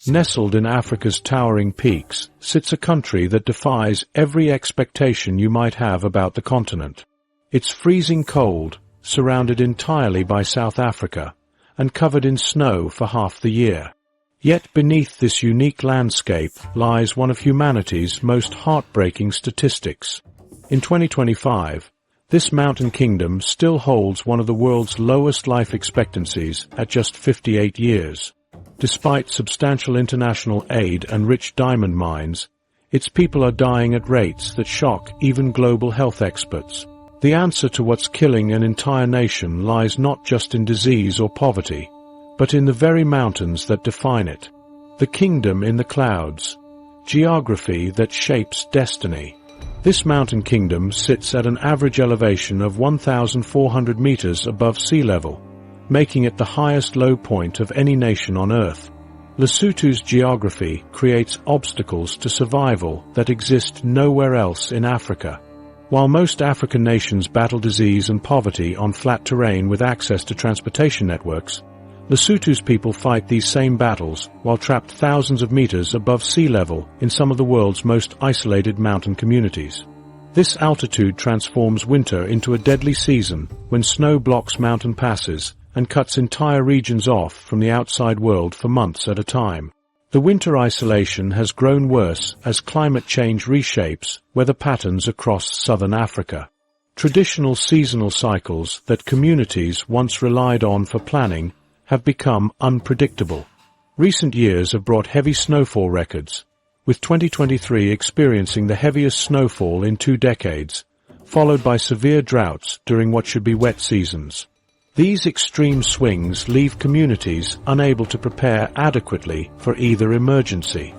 Nestled in Africa's towering peaks sits a country that defies every expectation you might have about the continent. It's freezing cold, surrounded entirely by South Africa, and covered in snow for half the year. Yet beneath this unique landscape lies one of humanity's most heartbreaking statistics. In 2025, this mountain kingdom still holds one of the world's lowest life expectancies at just 58 years. Despite substantial international aid and rich diamond mines, its people are dying at rates that shock even global health experts. The answer to what's killing an entire nation lies not just in disease or poverty, but in the very mountains that define it. The kingdom in the clouds. Geography that shapes destiny. This mountain kingdom sits at an average elevation of 1,400 meters above sea level, making it the highest low point of any nation on Earth. Lesotho's geography creates obstacles to survival that exist nowhere else in Africa. While most African nations battle disease and poverty on flat terrain with access to transportation networks, Lesotho's people fight these same battles while trapped thousands of meters above sea level in some of the world's most isolated mountain communities. This altitude transforms winter into a deadly season when snow blocks mountain passes and cuts entire regions off from the outside world for months at a time. The winter isolation has grown worse as climate change reshapes weather patterns across southern Africa. Traditional seasonal cycles that communities once relied on for planning have become unpredictable. Recent years have brought heavy snowfall records, with 2023 experiencing the heaviest snowfall in 2 decades, followed by severe droughts during what should be wet seasons. These extreme swings leave communities unable to prepare adequately for either emergency.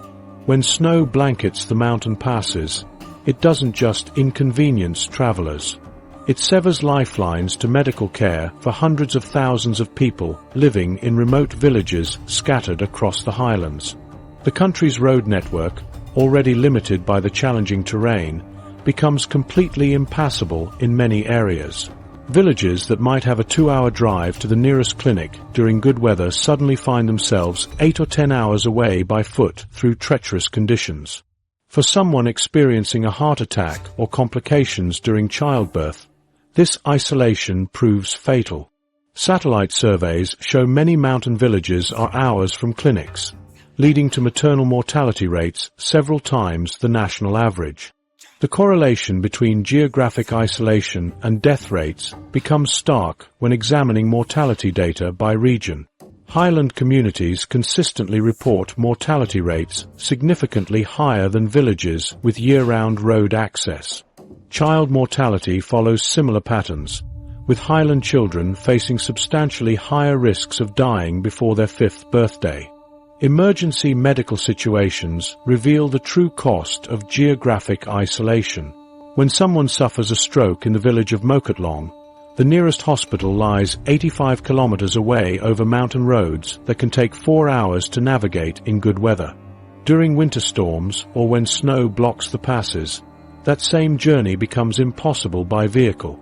When snow blankets the mountain passes, it doesn't just inconvenience travelers. It severs lifelines to medical care for hundreds of thousands of people living in remote villages scattered across the highlands. The country's road network, already limited by the challenging terrain, becomes completely impassable in many areas. Villages that might have a 2-hour drive to the nearest clinic during good weather suddenly find themselves 8 or 10 hours away by foot through treacherous conditions. For someone experiencing a heart attack or complications during childbirth, this isolation proves fatal. Satellite surveys show many mountain villages are hours from clinics, leading to maternal mortality rates several times the national average. The correlation between geographic isolation and death rates becomes stark when examining mortality data by region. Highland communities consistently report mortality rates significantly higher than villages with year-round road access. Child mortality follows similar patterns, with Highland children facing substantially higher risks of dying before their 5th birthday. Emergency medical situations reveal the true cost of geographic isolation. When someone suffers a stroke in the village of Mokotlong, the nearest hospital lies 85 kilometers away over mountain roads that can take 4 hours to navigate in good weather. During winter storms or when snow blocks the passes, that same journey becomes impossible by vehicle.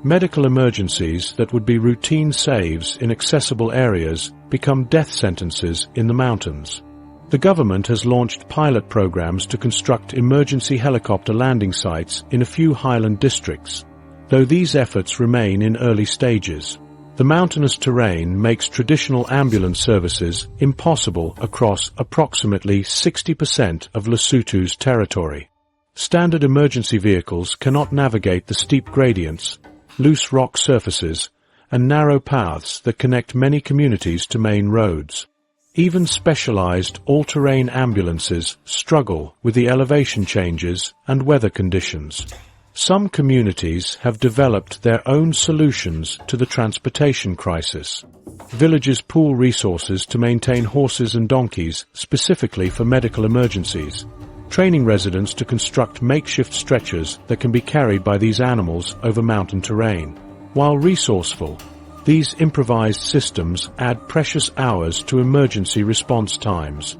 Medical emergencies that would be routine saves in accessible areas become death sentences in the mountains. The government has launched pilot programs to construct emergency helicopter landing sites in a few highland districts, though these efforts remain in early stages. The mountainous terrain makes traditional ambulance services impossible across approximately 60% of Lesotho's territory. Standard emergency vehicles cannot navigate the steep gradients, loose rock surfaces, and narrow paths that connect many communities to main roads. Even specialized all-terrain ambulances struggle with the elevation changes and weather conditions. Some communities have developed their own solutions to the transportation crisis. Villages pool resources to maintain horses and donkeys specifically for medical emergencies, training residents to construct makeshift stretchers that can be carried by these animals over mountain terrain. While resourceful, these improvised systems add precious hours to emergency response times.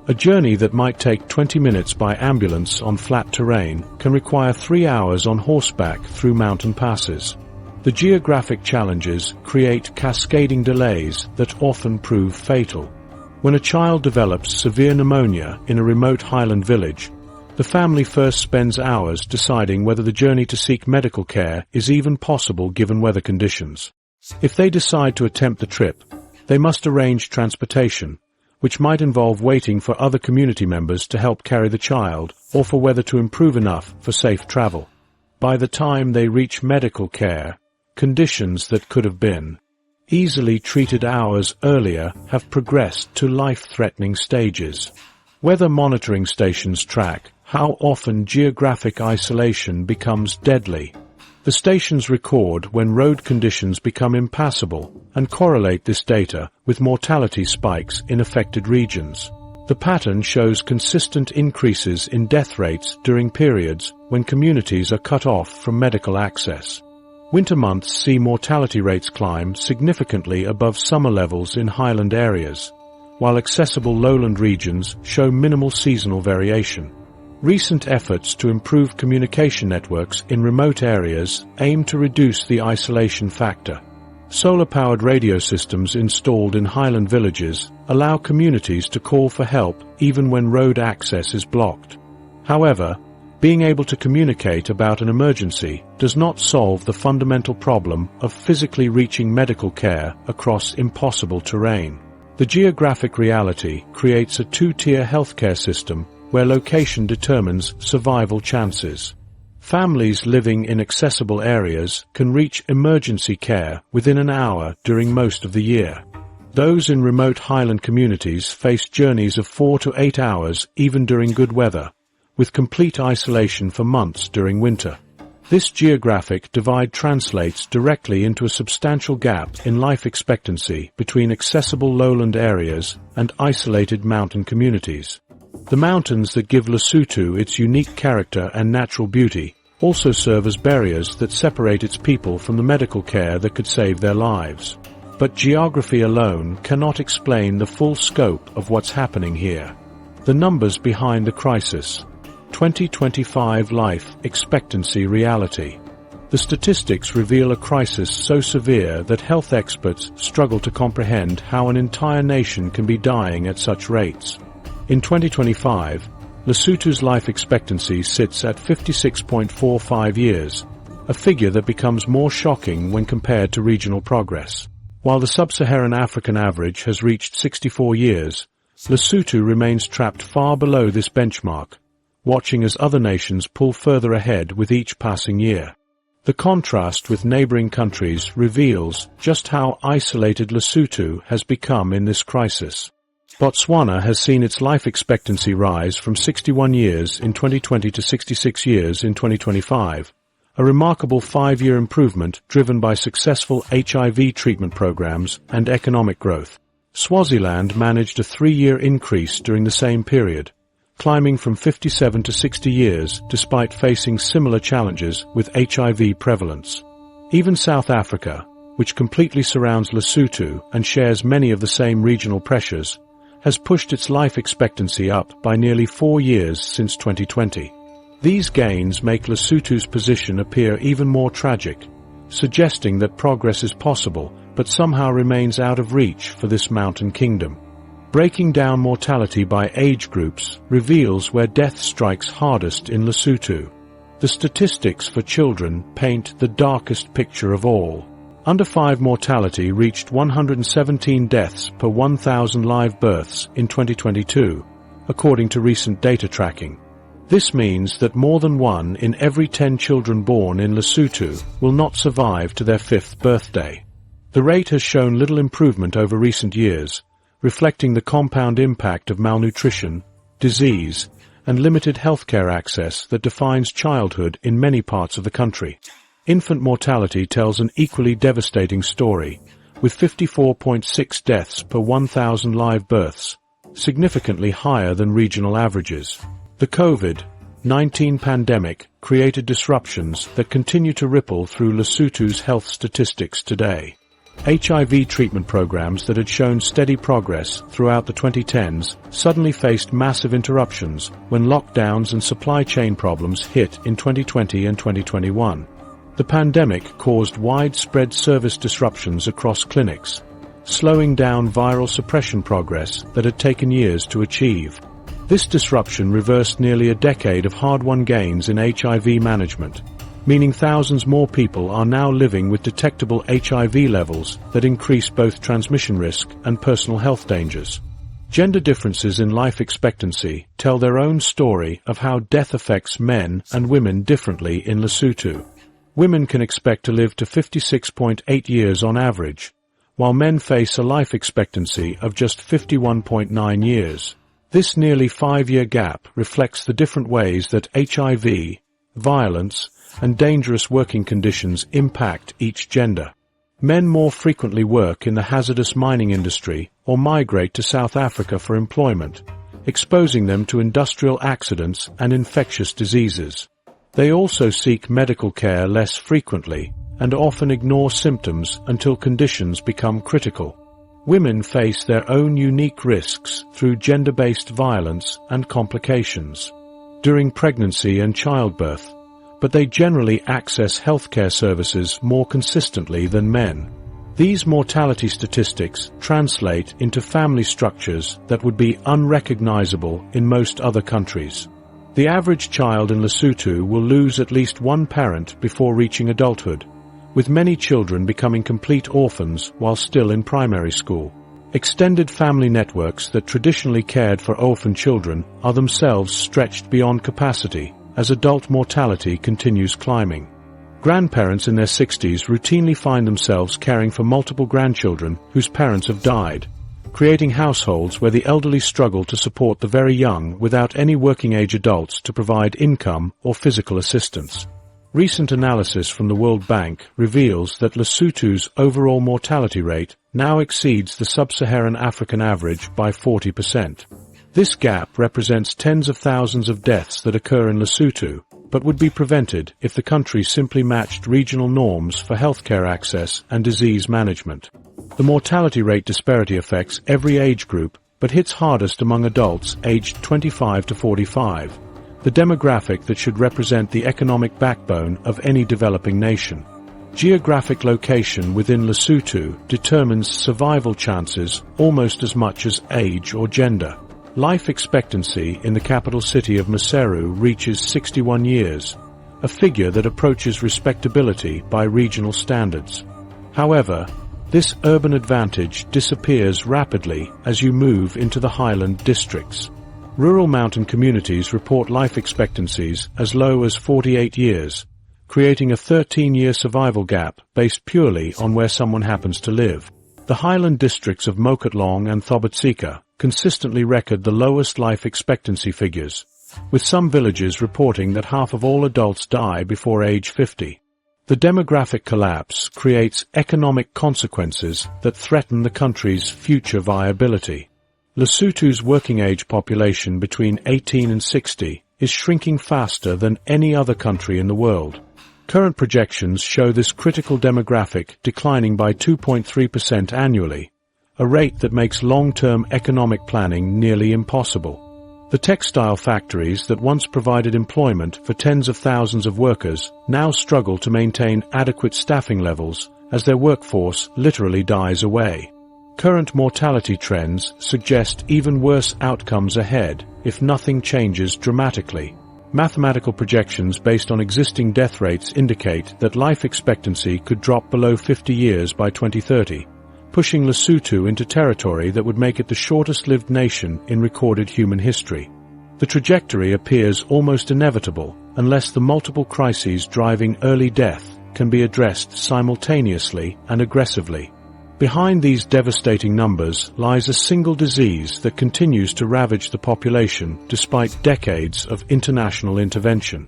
A journey that might take 20 minutes by ambulance on flat terrain can require 3 hours on horseback through mountain passes. The geographic challenges create cascading delays that often prove fatal. When a child develops severe pneumonia in a remote highland village, the family first spends hours deciding whether the journey to seek medical care is even possible given weather conditions. If they decide to attempt the trip, they must arrange transportation, which might involve waiting for other community members to help carry the child or for weather to improve enough for safe travel. By the time they reach medical care, conditions that could have been easily treated hours earlier have progressed to life-threatening stages. Weather monitoring stations track how often geographic isolation becomes deadly. The stations record when road conditions become impassable and correlate this data with mortality spikes in affected regions. The pattern shows consistent increases in death rates during periods when communities are cut off from medical access. Winter months see mortality rates climb significantly above summer levels in highland areas, while accessible lowland regions show minimal seasonal variation. Recent efforts to improve communication networks in remote areas aim to reduce the isolation factor. Solar-powered radio systems installed in highland villages allow communities to call for help even when road access is blocked. However, being able to communicate about an emergency does not solve the fundamental problem of physically reaching medical care across impossible terrain. The geographic reality creates a two-tier healthcare system where location determines survival chances. Families living in accessible areas can reach emergency care within an hour during most of the year. Those in remote highland communities face journeys of 4 to 8 hours even during good weather, with complete isolation for months during winter. This geographic divide translates directly into a substantial gap in life expectancy between accessible lowland areas and isolated mountain communities. The mountains that give Lesotho its unique character and natural beauty also serve as barriers that separate its people from the medical care that could save their lives. But geography alone cannot explain the full scope of what's happening here. The numbers behind the crisis. 2025 life expectancy reality. The statistics reveal a crisis so severe that health experts struggle to comprehend how an entire nation can be dying at such rates. In 2025, Lesotho's life expectancy sits at 56.45 years, a figure that becomes more shocking when compared to regional progress. While the sub-Saharan African average has reached 64 years, Lesotho remains trapped far below this benchmark, watching as other nations pull further ahead with each passing year. The contrast with neighboring countries reveals just how isolated Lesotho has become in this crisis. Botswana has seen its life expectancy rise from 61 years in 2020 to 66 years in 2025, a remarkable 5-year improvement driven by successful HIV treatment programs and economic growth. Swaziland managed a 3-year increase during the same period, climbing from 57 to 60 years despite facing similar challenges with HIV prevalence. Even South Africa, which completely surrounds Lesotho and shares many of the same regional pressures, has pushed its life expectancy up by nearly 4 years since 2020. These gains make Lesotho's position appear even more tragic, suggesting that progress is possible but somehow remains out of reach for this mountain kingdom. Breaking down mortality by age groups reveals where death strikes hardest in Lesotho. The statistics for children paint the darkest picture of all. Under 5 mortality reached 117 deaths per 1,000 live births in 2022, according to recent data tracking. This means that more than 1 in every 10 children born in Lesotho will not survive to their 5th birthday. The rate has shown little improvement over recent years, reflecting the compound impact of malnutrition, disease, and limited healthcare access that defines childhood in many parts of the country. Infant mortality tells an equally devastating story, with 54.6 deaths per 1,000 live births, significantly higher than regional averages. The COVID-19 pandemic created disruptions that continue to ripple through Lesotho's health statistics today. HIV treatment programs that had shown steady progress throughout the 2010s suddenly faced massive interruptions when lockdowns and supply chain problems hit in 2020 and 2021. The pandemic caused widespread service disruptions across clinics, slowing down viral suppression progress that had taken years to achieve. This disruption reversed nearly a decade of hard-won gains in HIV management, meaning thousands more people are now living with detectable HIV levels that increase both transmission risk and personal health dangers. Gender differences in life expectancy tell their own story of how death affects men and women differently in Lesotho. Women can expect to live to 56.8 years on average, while men face a life expectancy of just 51.9 years. This nearly 5-year gap reflects the different ways that HIV, violence, and dangerous working conditions impact each gender. Men more frequently work in the hazardous mining industry or migrate to South Africa for employment, exposing them to industrial accidents and infectious diseases. They also seek medical care less frequently and often ignore symptoms until conditions become critical. Women face their own unique risks through gender-based violence and complications during pregnancy and childbirth, but they generally access healthcare services more consistently than men. These mortality statistics translate into family structures that would be unrecognizable in most other countries. The average child in Lesotho will lose at least one parent before reaching adulthood, with many children becoming complete orphans while still in primary school. Extended family networks that traditionally cared for orphan children are themselves stretched beyond capacity as adult mortality continues climbing. Grandparents in their 60s routinely find themselves caring for multiple grandchildren whose parents have died, creating households where the elderly struggle to support the very young without any working-age adults to provide income or physical assistance. Recent analysis from the World Bank reveals that Lesotho's overall mortality rate now exceeds the sub-Saharan African average by 40%. This gap represents tens of thousands of deaths that occur in Lesotho, but would be prevented if the country simply matched regional norms for healthcare access and disease management. The mortality rate disparity affects every age group, but hits hardest among adults aged 25 to 45, the demographic that should represent the economic backbone of any developing nation. Geographic location within Lesotho determines survival chances almost as much as age or gender. Life expectancy in the capital city of Maseru reaches 61 years, a figure that approaches respectability by regional standards. However, this urban advantage disappears rapidly as you move into the highland districts. Rural mountain communities report life expectancies as low as 48 years, creating a 13-year survival gap based purely on where someone happens to live. The highland districts of Mokotlong and Thobotsika consistently record the lowest life expectancy figures, with some villages reporting that half of all adults die before age 50. The demographic collapse creates economic consequences that threaten the country's future viability. Lesotho's working-age population between 18 and 60 is shrinking faster than any other country in the world. Current projections show this critical demographic declining by 2.3% annually, a rate that makes long-term economic planning nearly impossible. The textile factories that once provided employment for tens of thousands of workers now struggle to maintain adequate staffing levels as their workforce literally dies away. Current mortality trends suggest even worse outcomes ahead if nothing changes dramatically. Mathematical projections based on existing death rates indicate that life expectancy could drop below 50 years by 2030. Pushing Lesotho into territory that would make it the shortest-lived nation in recorded human history. The trajectory appears almost inevitable unless the multiple crises driving early death can be addressed simultaneously and aggressively. Behind these devastating numbers lies a single disease that continues to ravage the population despite decades of international intervention.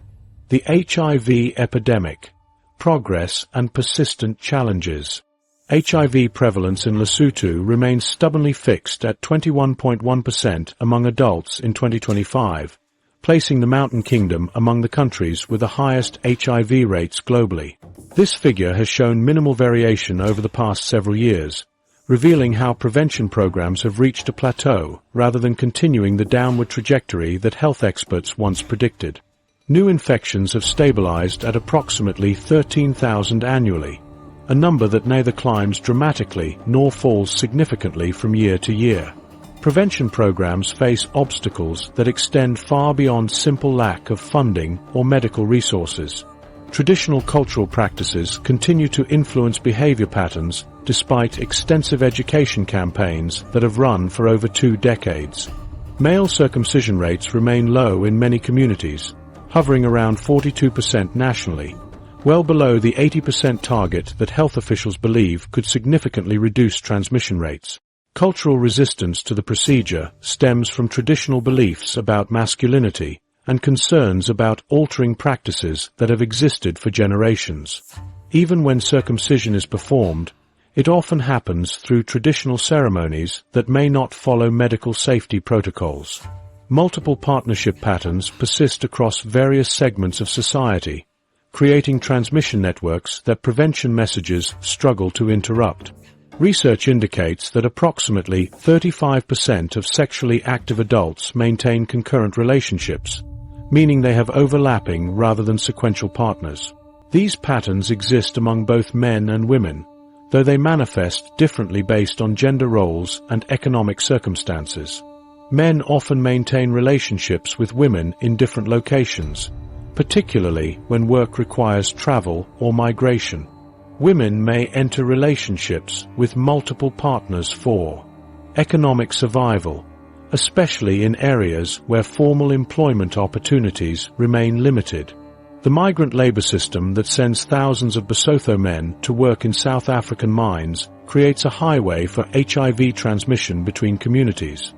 The HIV epidemic, progress and persistent challenges. HIV prevalence in Lesotho remains stubbornly fixed at 21.1% among adults in 2025, placing the Mountain Kingdom among the countries with the highest HIV rates globally. This figure has shown minimal variation over the past several years, revealing how prevention programs have reached a plateau rather than continuing the downward trajectory that health experts once predicted. New infections have stabilized at approximately 13,000 annually, a number that neither climbs dramatically nor falls significantly from year to year. Prevention programs face obstacles that extend far beyond simple lack of funding or medical resources. Traditional cultural practices continue to influence behavior patterns despite extensive education campaigns that have run for over 2 decades. Male circumcision rates remain low in many communities, hovering around 42% nationally, well below the 80% target that health officials believe could significantly reduce transmission rates. Cultural resistance to the procedure stems from traditional beliefs about masculinity and concerns about altering practices that have existed for generations. Even when circumcision is performed, it often happens through traditional ceremonies that may not follow medical safety protocols. Multiple partnership patterns persist across various segments of society, creating transmission networks that prevention messages struggle to interrupt. Research indicates that approximately 35% of sexually active adults maintain concurrent relationships, meaning they have overlapping rather than sequential partners. These patterns exist among both men and women, though they manifest differently based on gender roles and economic circumstances. Men often maintain relationships with women in different locations, particularly when work requires travel or migration. Women may enter relationships with multiple partners for economic survival, especially in areas where formal employment opportunities remain limited. The migrant labor system that sends thousands of Lesotho men to work in South African mines creates a highway for HIV transmission between communities.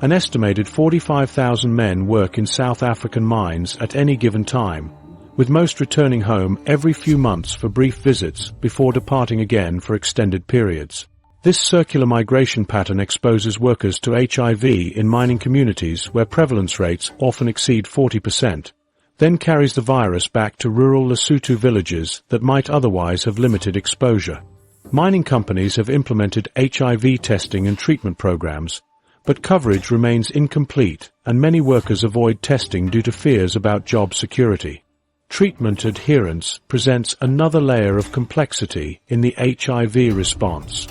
An estimated 45,000 men work in South African mines at any given time, with most returning home every few months for brief visits before departing again for extended periods. This circular migration pattern exposes workers to HIV in mining communities where prevalence rates often exceed 40%, then carries the virus back to rural Lesotho villages that might otherwise have limited exposure. Mining companies have implemented HIV testing and treatment programs, but coverage remains incomplete and many workers avoid testing due to fears about job security. Treatment adherence presents another layer of complexity in the HIV response.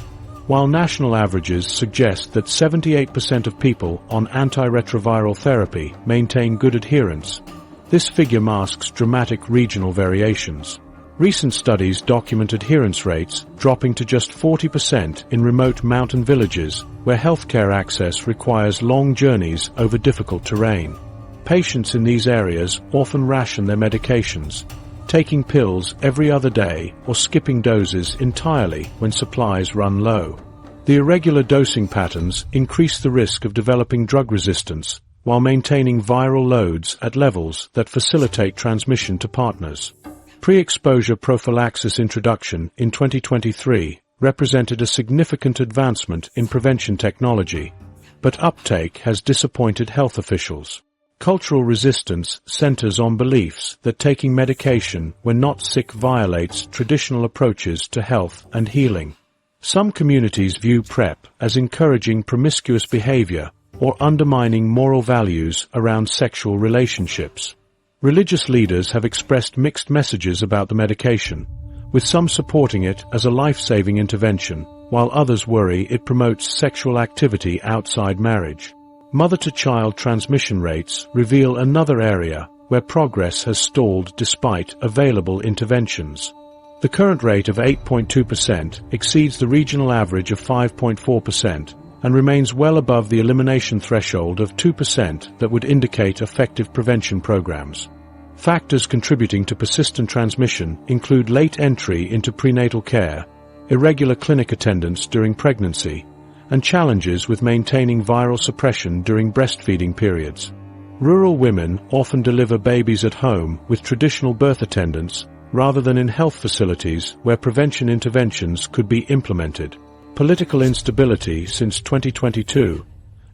While national averages suggest that 78% of people on antiretroviral therapy maintain good adherence, this figure masks dramatic regional variations. Recent studies document adherence rates dropping to just 40% in remote mountain villages where healthcare access requires long journeys over difficult terrain. Patients in these areas often ration their medications, taking pills every other day or skipping doses entirely when supplies run low. The irregular dosing patterns increase the risk of developing drug resistance while maintaining viral loads at levels that facilitate transmission to partners. Pre-exposure prophylaxis introduction in 2023 represented a significant advancement in prevention technology, but uptake has disappointed health officials. Cultural resistance centers on beliefs that taking medication when not sick violates traditional approaches to health and healing. Some communities view PrEP as encouraging promiscuous behavior or undermining moral values around sexual relationships. Religious leaders have expressed mixed messages about the medication, with some supporting it as a life-saving intervention, while others worry it promotes sexual activity outside marriage. Mother-to-child transmission rates reveal another area where progress has stalled despite available interventions. The current rate of 8.2% exceeds the regional average of 5.4% and remains well above the elimination threshold of 2% that would indicate effective prevention programs. Factors contributing to persistent transmission include late entry into prenatal care, irregular clinic attendance during pregnancy, and challenges with maintaining viral suppression during breastfeeding periods. Rural women often deliver babies at home with traditional birth attendants rather than in health facilities where prevention interventions could be implemented. Political instability since 2022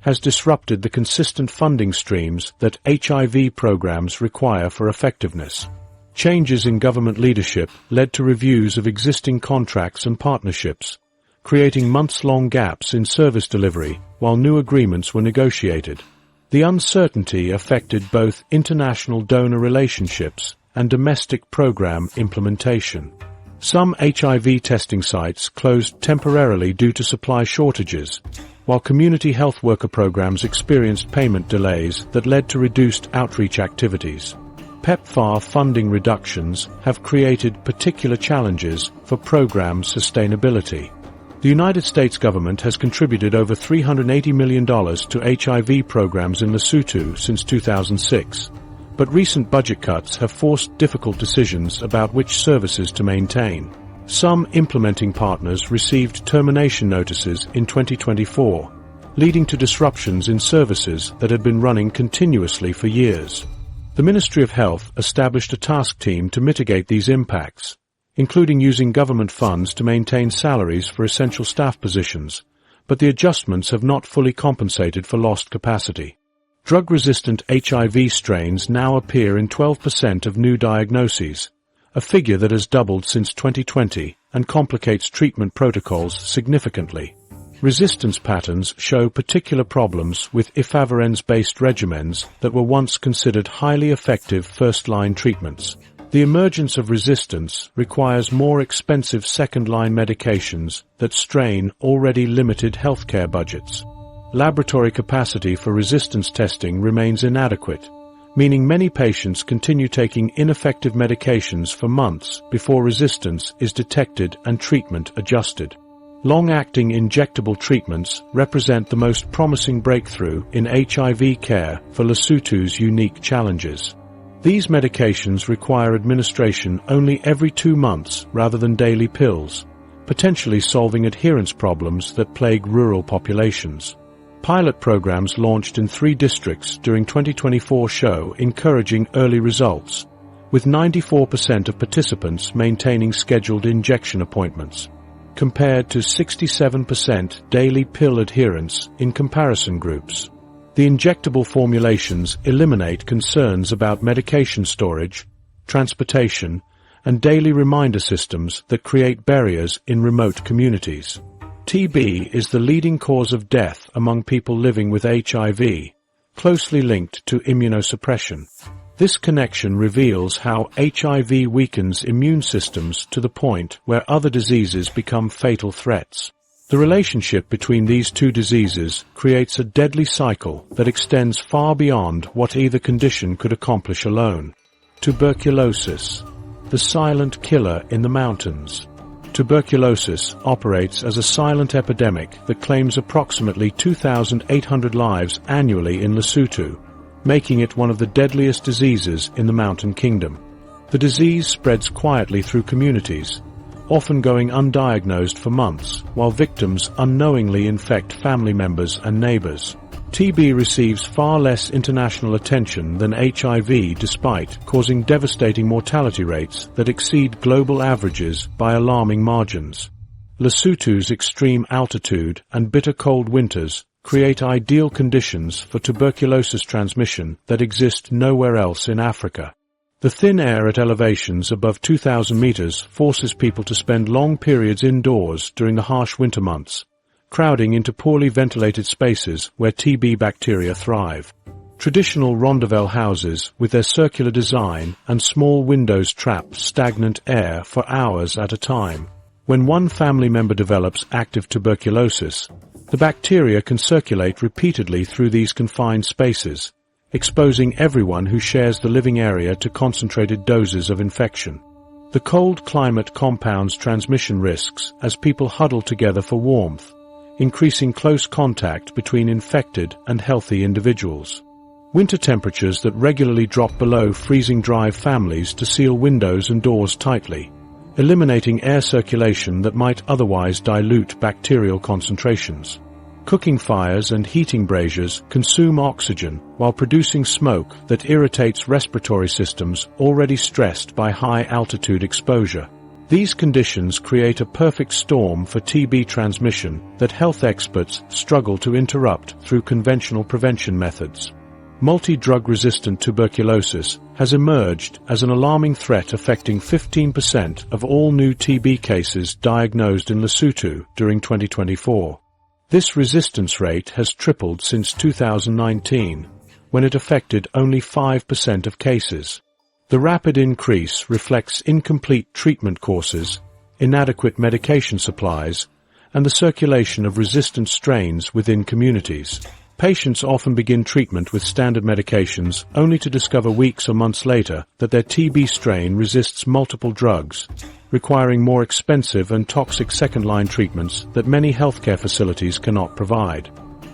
has disrupted the consistent funding streams that HIV programs require for effectiveness. Changes in government leadership led to reviews of existing contracts and partnerships, creating months-long gaps in service delivery while new agreements were negotiated. The uncertainty affected both international donor relationships and domestic program implementation. Some HIV testing sites closed temporarily due to supply shortages, while community health worker programs experienced payment delays that led to reduced outreach activities. PEPFAR funding reductions have created particular challenges for program sustainability. The United States government has contributed over $380 million to HIV programs in Lesotho since 2006, but recent budget cuts have forced difficult decisions about which services to maintain. Some implementing partners received termination notices in 2024, leading to disruptions in services that had been running continuously for years. The Ministry of Health established a task team to mitigate these impacts, including using government funds to maintain salaries for essential staff positions, but the adjustments have not fully compensated for lost capacity. Drug-resistant HIV strains now appear in 12% of new diagnoses, a figure that has doubled since 2020 and complicates treatment protocols significantly. Resistance patterns show particular problems with efavirenz-based regimens that were once considered highly effective first-line treatments. The emergence of resistance requires more expensive second-line medications that strain already limited healthcare budgets. Laboratory capacity for resistance testing remains inadequate, meaning many patients continue taking ineffective medications for months before resistance is detected and treatment adjusted. Long-acting injectable treatments represent the most promising breakthrough in HIV care for Lesotho's unique challenges. These medications require administration only every 2 months rather than daily pills, potentially solving adherence problems that plague rural populations. Pilot programs launched in 3 districts during 2024 show encouraging early results, with 94% of participants maintaining scheduled injection appointments, compared to 67% daily pill adherence in comparison groups. The injectable formulations eliminate concerns about medication storage, transportation, and daily reminder systems that create barriers in remote communities. TB is the leading cause of death among people living with HIV, closely linked to immunosuppression. This connection reveals how HIV weakens immune systems to the point where other diseases become fatal threats. The relationship between these 2 diseases creates a deadly cycle that extends far beyond what either condition could accomplish alone. Tuberculosis, the silent killer in the mountains. Tuberculosis operates as a silent epidemic that claims approximately 2,800 lives annually in Lesotho, making it one of the deadliest diseases in the Mountain Kingdom. The disease spreads quietly through communities, often going undiagnosed for months, while victims unknowingly infect family members and neighbors. TB receives far less international attention than HIV despite causing devastating mortality rates that exceed global averages by alarming margins. Lesotho's extreme altitude and bitter cold winters create ideal conditions for tuberculosis transmission that exist nowhere else in Africa. The thin air at elevations above 2,000 meters forces people to spend long periods indoors during the harsh winter months, crowding into poorly ventilated spaces where TB bacteria thrive. Traditional rondavel houses, with their circular design and small windows, trap stagnant air for hours at a time. When one family member develops active tuberculosis, the bacteria can circulate repeatedly through these confined spaces, exposing everyone who shares the living area to concentrated doses of infection. The cold climate compounds transmission risks as people huddle together for warmth, increasing close contact between infected and healthy individuals. Winter temperatures that regularly drop below freezing drive families to seal windows and doors tightly, eliminating air circulation that might otherwise dilute bacterial concentrations. Cooking fires and heating braziers consume oxygen while producing smoke that irritates respiratory systems already stressed by high-altitude exposure. These conditions create a perfect storm for TB transmission that health experts struggle to interrupt through conventional prevention methods. Multi-drug-resistant tuberculosis has emerged as an alarming threat affecting 15% of all new TB cases diagnosed in Lesotho during 2024. This resistance rate has tripled since 2019, when it affected only 5% of cases. The rapid increase reflects incomplete treatment courses inadequate medication supplies, and the circulation of resistant strains within communities. Patients often begin treatment with standard medications only to discover weeks or months later that their TB strain resists multiple drugs, requiring more expensive and toxic second-line treatments that many healthcare facilities cannot provide.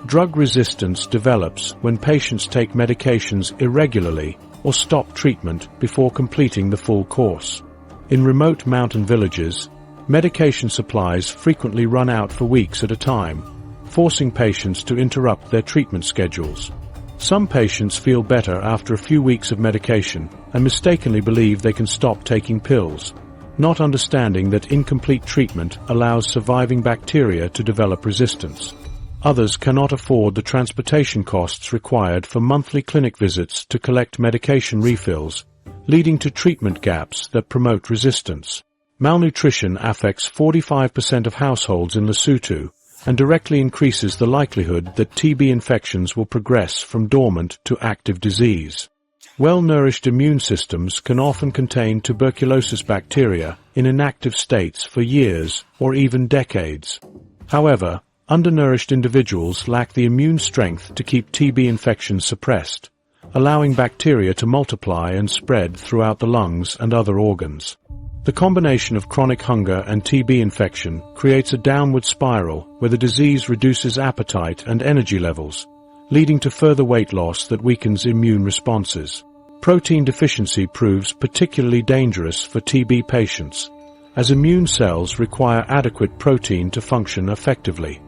Drug resistance develops when patients take medications irregularly or stop treatment before completing the full course. In remote mountain villages, medication supplies frequently run out for weeks at a time, forcing patients to interrupt their treatment schedules. Some patients feel better after a few weeks of medication and mistakenly believe they can stop taking pills, not understanding that incomplete treatment allows surviving bacteria to develop resistance. Others cannot afford the transportation costs required for monthly clinic visits to collect medication refills, leading to treatment gaps that promote resistance. Malnutrition affects 45% of households in Lesotho and directly increases the likelihood that TB infections will progress from dormant to active disease. Well-nourished immune systems can often contain tuberculosis bacteria in inactive states for years or even decades. However, undernourished individuals lack the immune strength to keep TB infections suppressed, allowing bacteria to multiply and spread throughout the lungs and other organs. The combination of chronic hunger and TB infection creates a downward spiral where the disease reduces appetite and energy levels, leading to further weight loss that weakens immune responses. Protein deficiency proves particularly dangerous for TB patients, as immune cells require adequate protein to function effectively.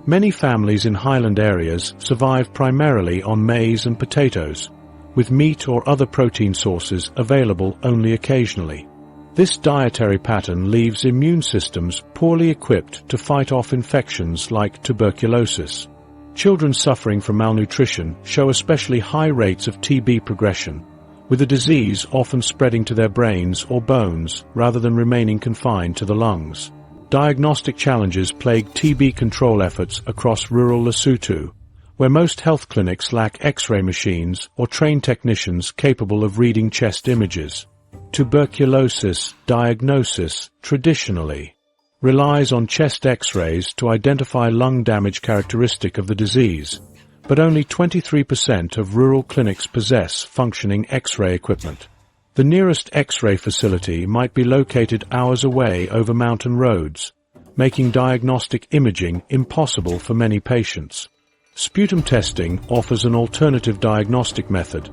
Many families in highland areas survive primarily on maize and potatoes, with meat or other protein sources available only occasionally. This dietary pattern leaves immune systems poorly equipped to fight off infections like tuberculosis. Children suffering from malnutrition show especially high rates of TB progression, with the disease often spreading to their brains or bones rather than remaining confined to the lungs. Diagnostic challenges plague TB control efforts across rural Lesotho, where most health clinics lack X-ray machines or trained technicians capable of reading chest images. Tuberculosis diagnosis traditionally relies on chest X-rays to identify lung damage characteristic of the disease, but only 23% of rural clinics possess functioning X-ray equipment. The nearest X-ray facility might be located hours away over mountain roads, making diagnostic imaging impossible for many patients. Sputum testing offers an alternative diagnostic method,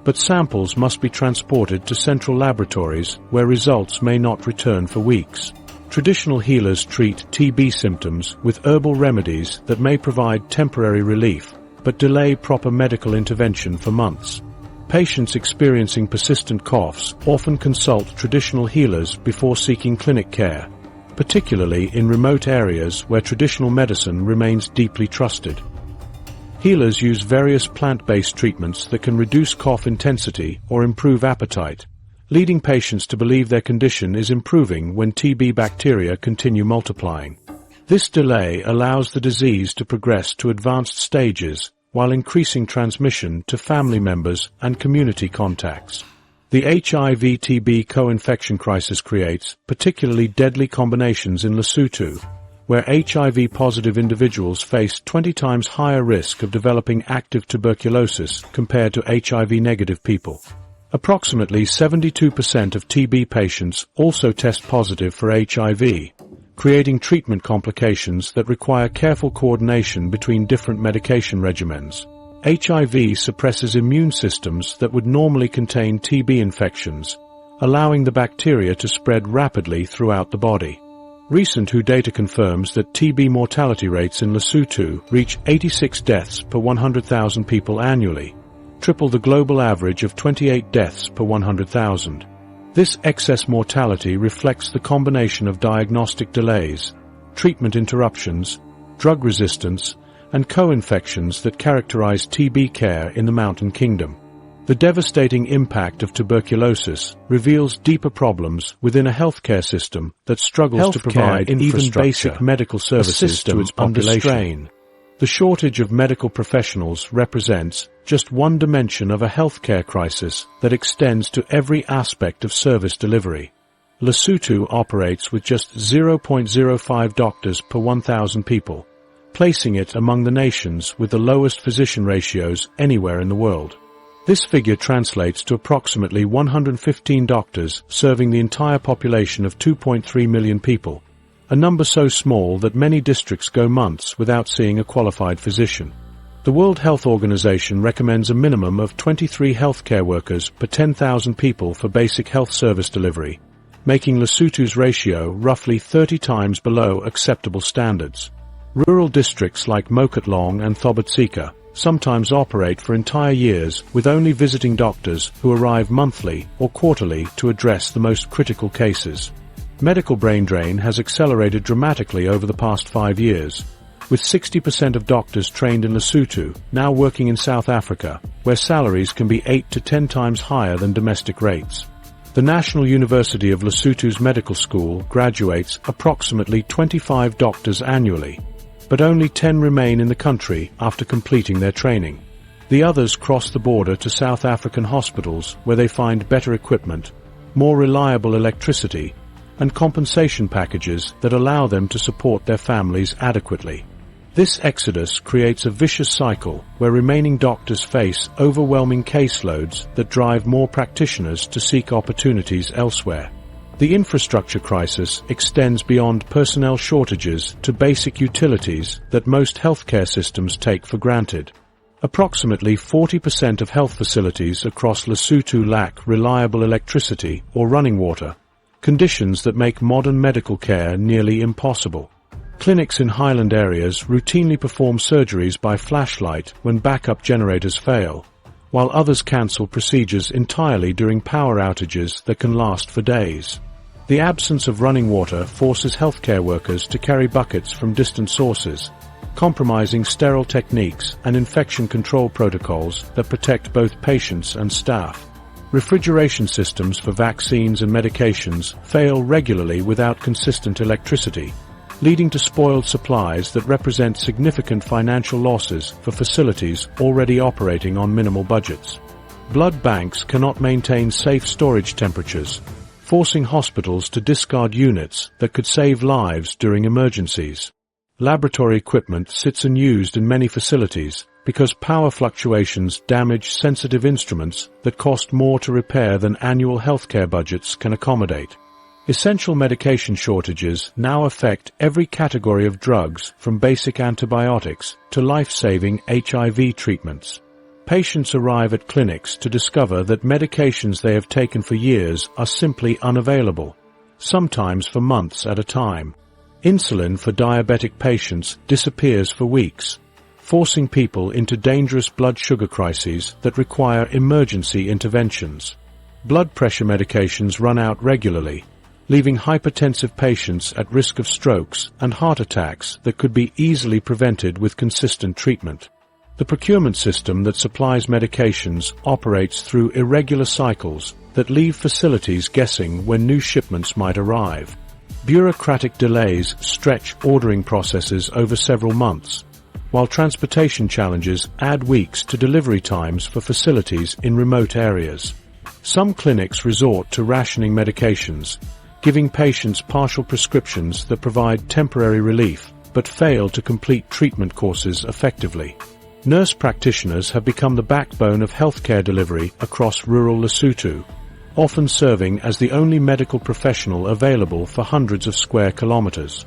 but samples must be transported to central laboratories where results may not return for weeks. Traditional healers treat TB symptoms with herbal remedies that may provide temporary relief, but delay proper medical intervention for months. Patients experiencing persistent coughs often consult traditional healers before seeking clinic care, particularly in remote areas where traditional medicine remains deeply trusted. Healers use various plant-based treatments that can reduce cough intensity or improve appetite, leading patients to believe their condition is improving when TB bacteria continue multiplying. This delay allows the disease to progress to advanced stages while increasing transmission to family members and community contacts. The HIV-TB co-infection crisis creates particularly deadly combinations in Lesotho, where HIV-positive individuals face 20 times higher risk of developing active tuberculosis compared to HIV-negative people. Approximately 72% of TB patients also test positive for HIV, creating treatment complications that require careful coordination between different medication regimens. HIV suppresses immune systems that would normally contain TB infections, allowing the bacteria to spread rapidly throughout the body. Recent WHO data confirms that TB mortality rates in Lesotho reach 86 deaths per 100,000 people annually, triple the global average of 28 deaths per 100,000. This excess mortality reflects the combination of diagnostic delays, treatment interruptions, drug resistance, and co-infections that characterize TB care in the Mountain Kingdom. The devastating impact of tuberculosis reveals deeper problems within a healthcare system that struggles to provide even basic medical services to its population. The shortage of medical professionals represents just one dimension of a healthcare crisis that extends to every aspect of service delivery. Lesotho operates with just 0.05 doctors per 1,000 people, placing it among the nations with the lowest physician ratios anywhere in the world. This figure translates to approximately 115 doctors serving the entire population of 2.3 million people, a number so small that many districts go months without seeing a qualified physician. The World Health Organization recommends a minimum of 23 healthcare workers per 10,000 people for basic health service delivery, making Lesotho's ratio roughly 30 times below acceptable standards. Rural districts like Mokotlong and Thobotsika sometimes operate for entire years with only visiting doctors who arrive monthly or quarterly to address the most critical cases. Medical brain drain has accelerated dramatically over the past 5 years, with 60% of doctors trained in Lesotho now working in South Africa, where salaries can be 8 to 10 times higher than domestic rates. The National University of Lesotho's medical school graduates approximately 25 doctors annually, but only 10 remain in the country after completing their training. The others cross the border to South African hospitals where they find better equipment, more reliable electricity, and compensation packages that allow them to support their families adequately. This exodus creates a vicious cycle where remaining doctors face overwhelming caseloads that drive more practitioners to seek opportunities elsewhere. The infrastructure crisis extends beyond personnel shortages to basic utilities that most healthcare systems take for granted. Approximately 40% of health facilities across Lesotho lack reliable electricity or running water, conditions that make modern medical care nearly impossible. Clinics in highland areas routinely perform surgeries by flashlight when backup generators fail, while others cancel procedures entirely during power outages that can last for days. The absence of running water forces healthcare workers to carry buckets from distant sources, compromising sterile techniques and infection control protocols that protect both patients and staff. Refrigeration systems for vaccines and medications fail regularly without consistent electricity, leading to spoiled supplies that represent significant financial losses for facilities already operating on minimal budgets. Blood banks cannot maintain safe storage temperatures, forcing hospitals to discard units that could save lives during emergencies. Laboratory equipment sits unused in many facilities because power fluctuations damage sensitive instruments that cost more to repair than annual healthcare budgets can accommodate. Essential medication shortages now affect every category of drugs, from basic antibiotics to life-saving HIV treatments. Patients arrive at clinics to discover that medications they have taken for years are simply unavailable, sometimes for months at a time. Insulin for diabetic patients disappears for weeks, forcing people into dangerous blood sugar crises that require emergency interventions. Blood pressure medications run out regularly, leaving hypertensive patients at risk of strokes and heart attacks that could be easily prevented with consistent treatment. The procurement system that supplies medications operates through irregular cycles that leave facilities guessing when new shipments might arrive. Bureaucratic delays stretch ordering processes over several months, while transportation challenges add weeks to delivery times for facilities in remote areas. Some clinics resort to rationing medications, giving patients partial prescriptions that provide temporary relief but fail to complete treatment courses effectively. Nurse practitioners have become the backbone of healthcare delivery across rural Lesotho, often serving as the only medical professional available for hundreds of square kilometers.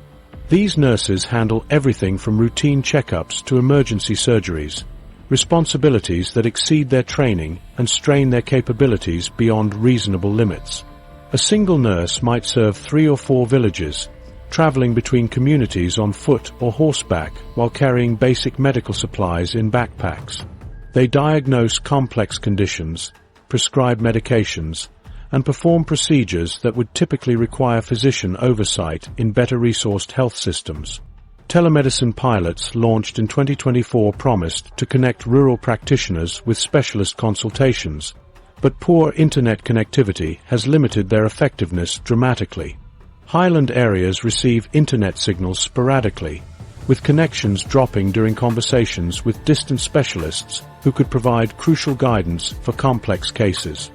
These nurses handle everything from routine checkups to emergency surgeries, responsibilities that exceed their training and strain their capabilities beyond reasonable limits. A single nurse might serve 3 or 4 villages, traveling between communities on foot or horseback while carrying basic medical supplies in backpacks. They diagnose complex conditions, prescribe medications, and perform procedures that would typically require physician oversight in better-resourced health systems. Telemedicine pilots launched in 2024 promised to connect rural practitioners with specialist consultations, but poor internet connectivity has limited their effectiveness dramatically. Highland areas receive internet signals sporadically, with connections dropping during conversations with distant specialists who could provide crucial guidance for complex cases.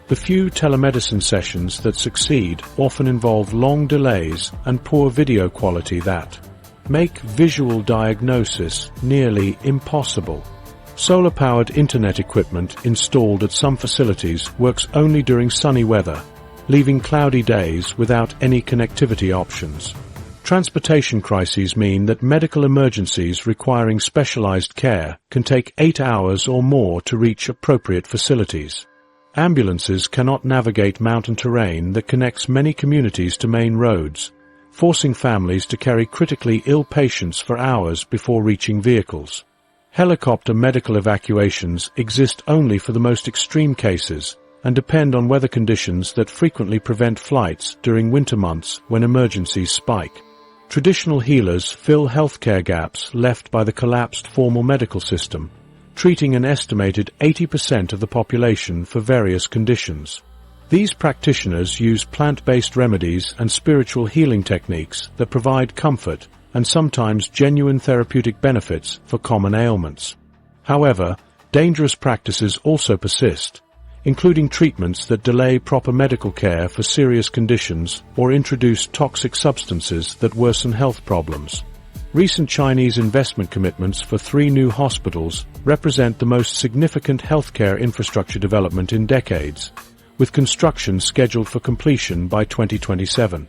The few telemedicine sessions that succeed often involve long delays and poor video quality that make visual diagnosis nearly impossible. Solar-powered internet equipment installed at some facilities works only during sunny weather, leaving cloudy days without any connectivity options. Transportation crises mean that medical emergencies requiring specialized care can take 8 hours or more to reach appropriate facilities. Ambulances cannot navigate mountain terrain that connects many communities to main roads, forcing families to carry critically ill patients for hours before reaching vehicles. Helicopter medical evacuations exist only for the most extreme cases and depend on weather conditions that frequently prevent flights during winter months when emergencies spike. Traditional healers fill healthcare gaps left by the collapsed formal medical system, treating an estimated 80% of the population for various conditions. These practitioners use plant-based remedies and spiritual healing techniques that provide comfort and sometimes genuine therapeutic benefits for common ailments. However, dangerous practices also persist, including treatments that delay proper medical care for serious conditions or introduce toxic substances that worsen health problems. Recent Chinese investment commitments for 3 new hospitals represent the most significant healthcare infrastructure development in decades, with construction scheduled for completion by 2027.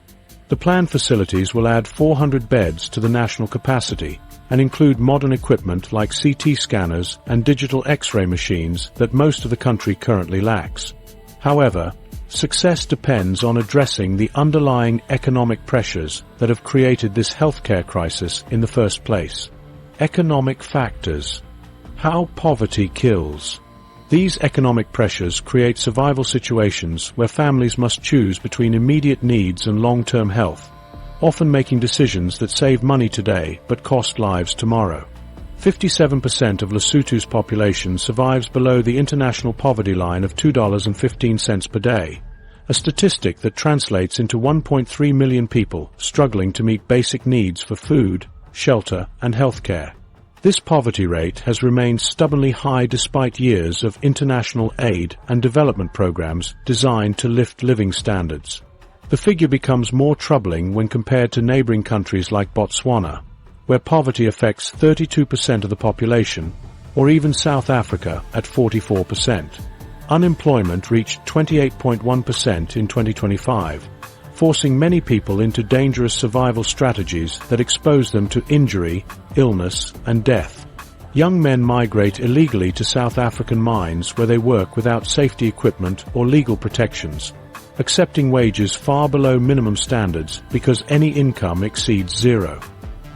The planned facilities will add 400 beds to the national capacity and include modern equipment like CT scanners and digital X-ray machines that most of the country currently lacks. However, success depends on addressing the underlying economic pressures that have created this healthcare crisis in the first place. Economic factors. How poverty kills. These economic pressures create survival situations where families must choose between immediate needs and long-term health, often making decisions that save money today but cost lives tomorrow. 57% of Lesotho's population survives below the international poverty line of $2.15 per day, a statistic that translates into 1.3 million people struggling to meet basic needs for food, shelter, and healthcare. This poverty rate has remained stubbornly high despite years of international aid and development programs designed to lift living standards. The figure becomes more troubling when compared to neighboring countries like Botswana, where poverty affects 32% of the population, or even South Africa at 44%. Unemployment reached 28.1% in 2025, forcing many people into dangerous survival strategies that expose them to injury, illness, and death. Young men migrate illegally to South African mines where they work without safety equipment or legal protections, accepting wages far below minimum standards because any income exceeds zero.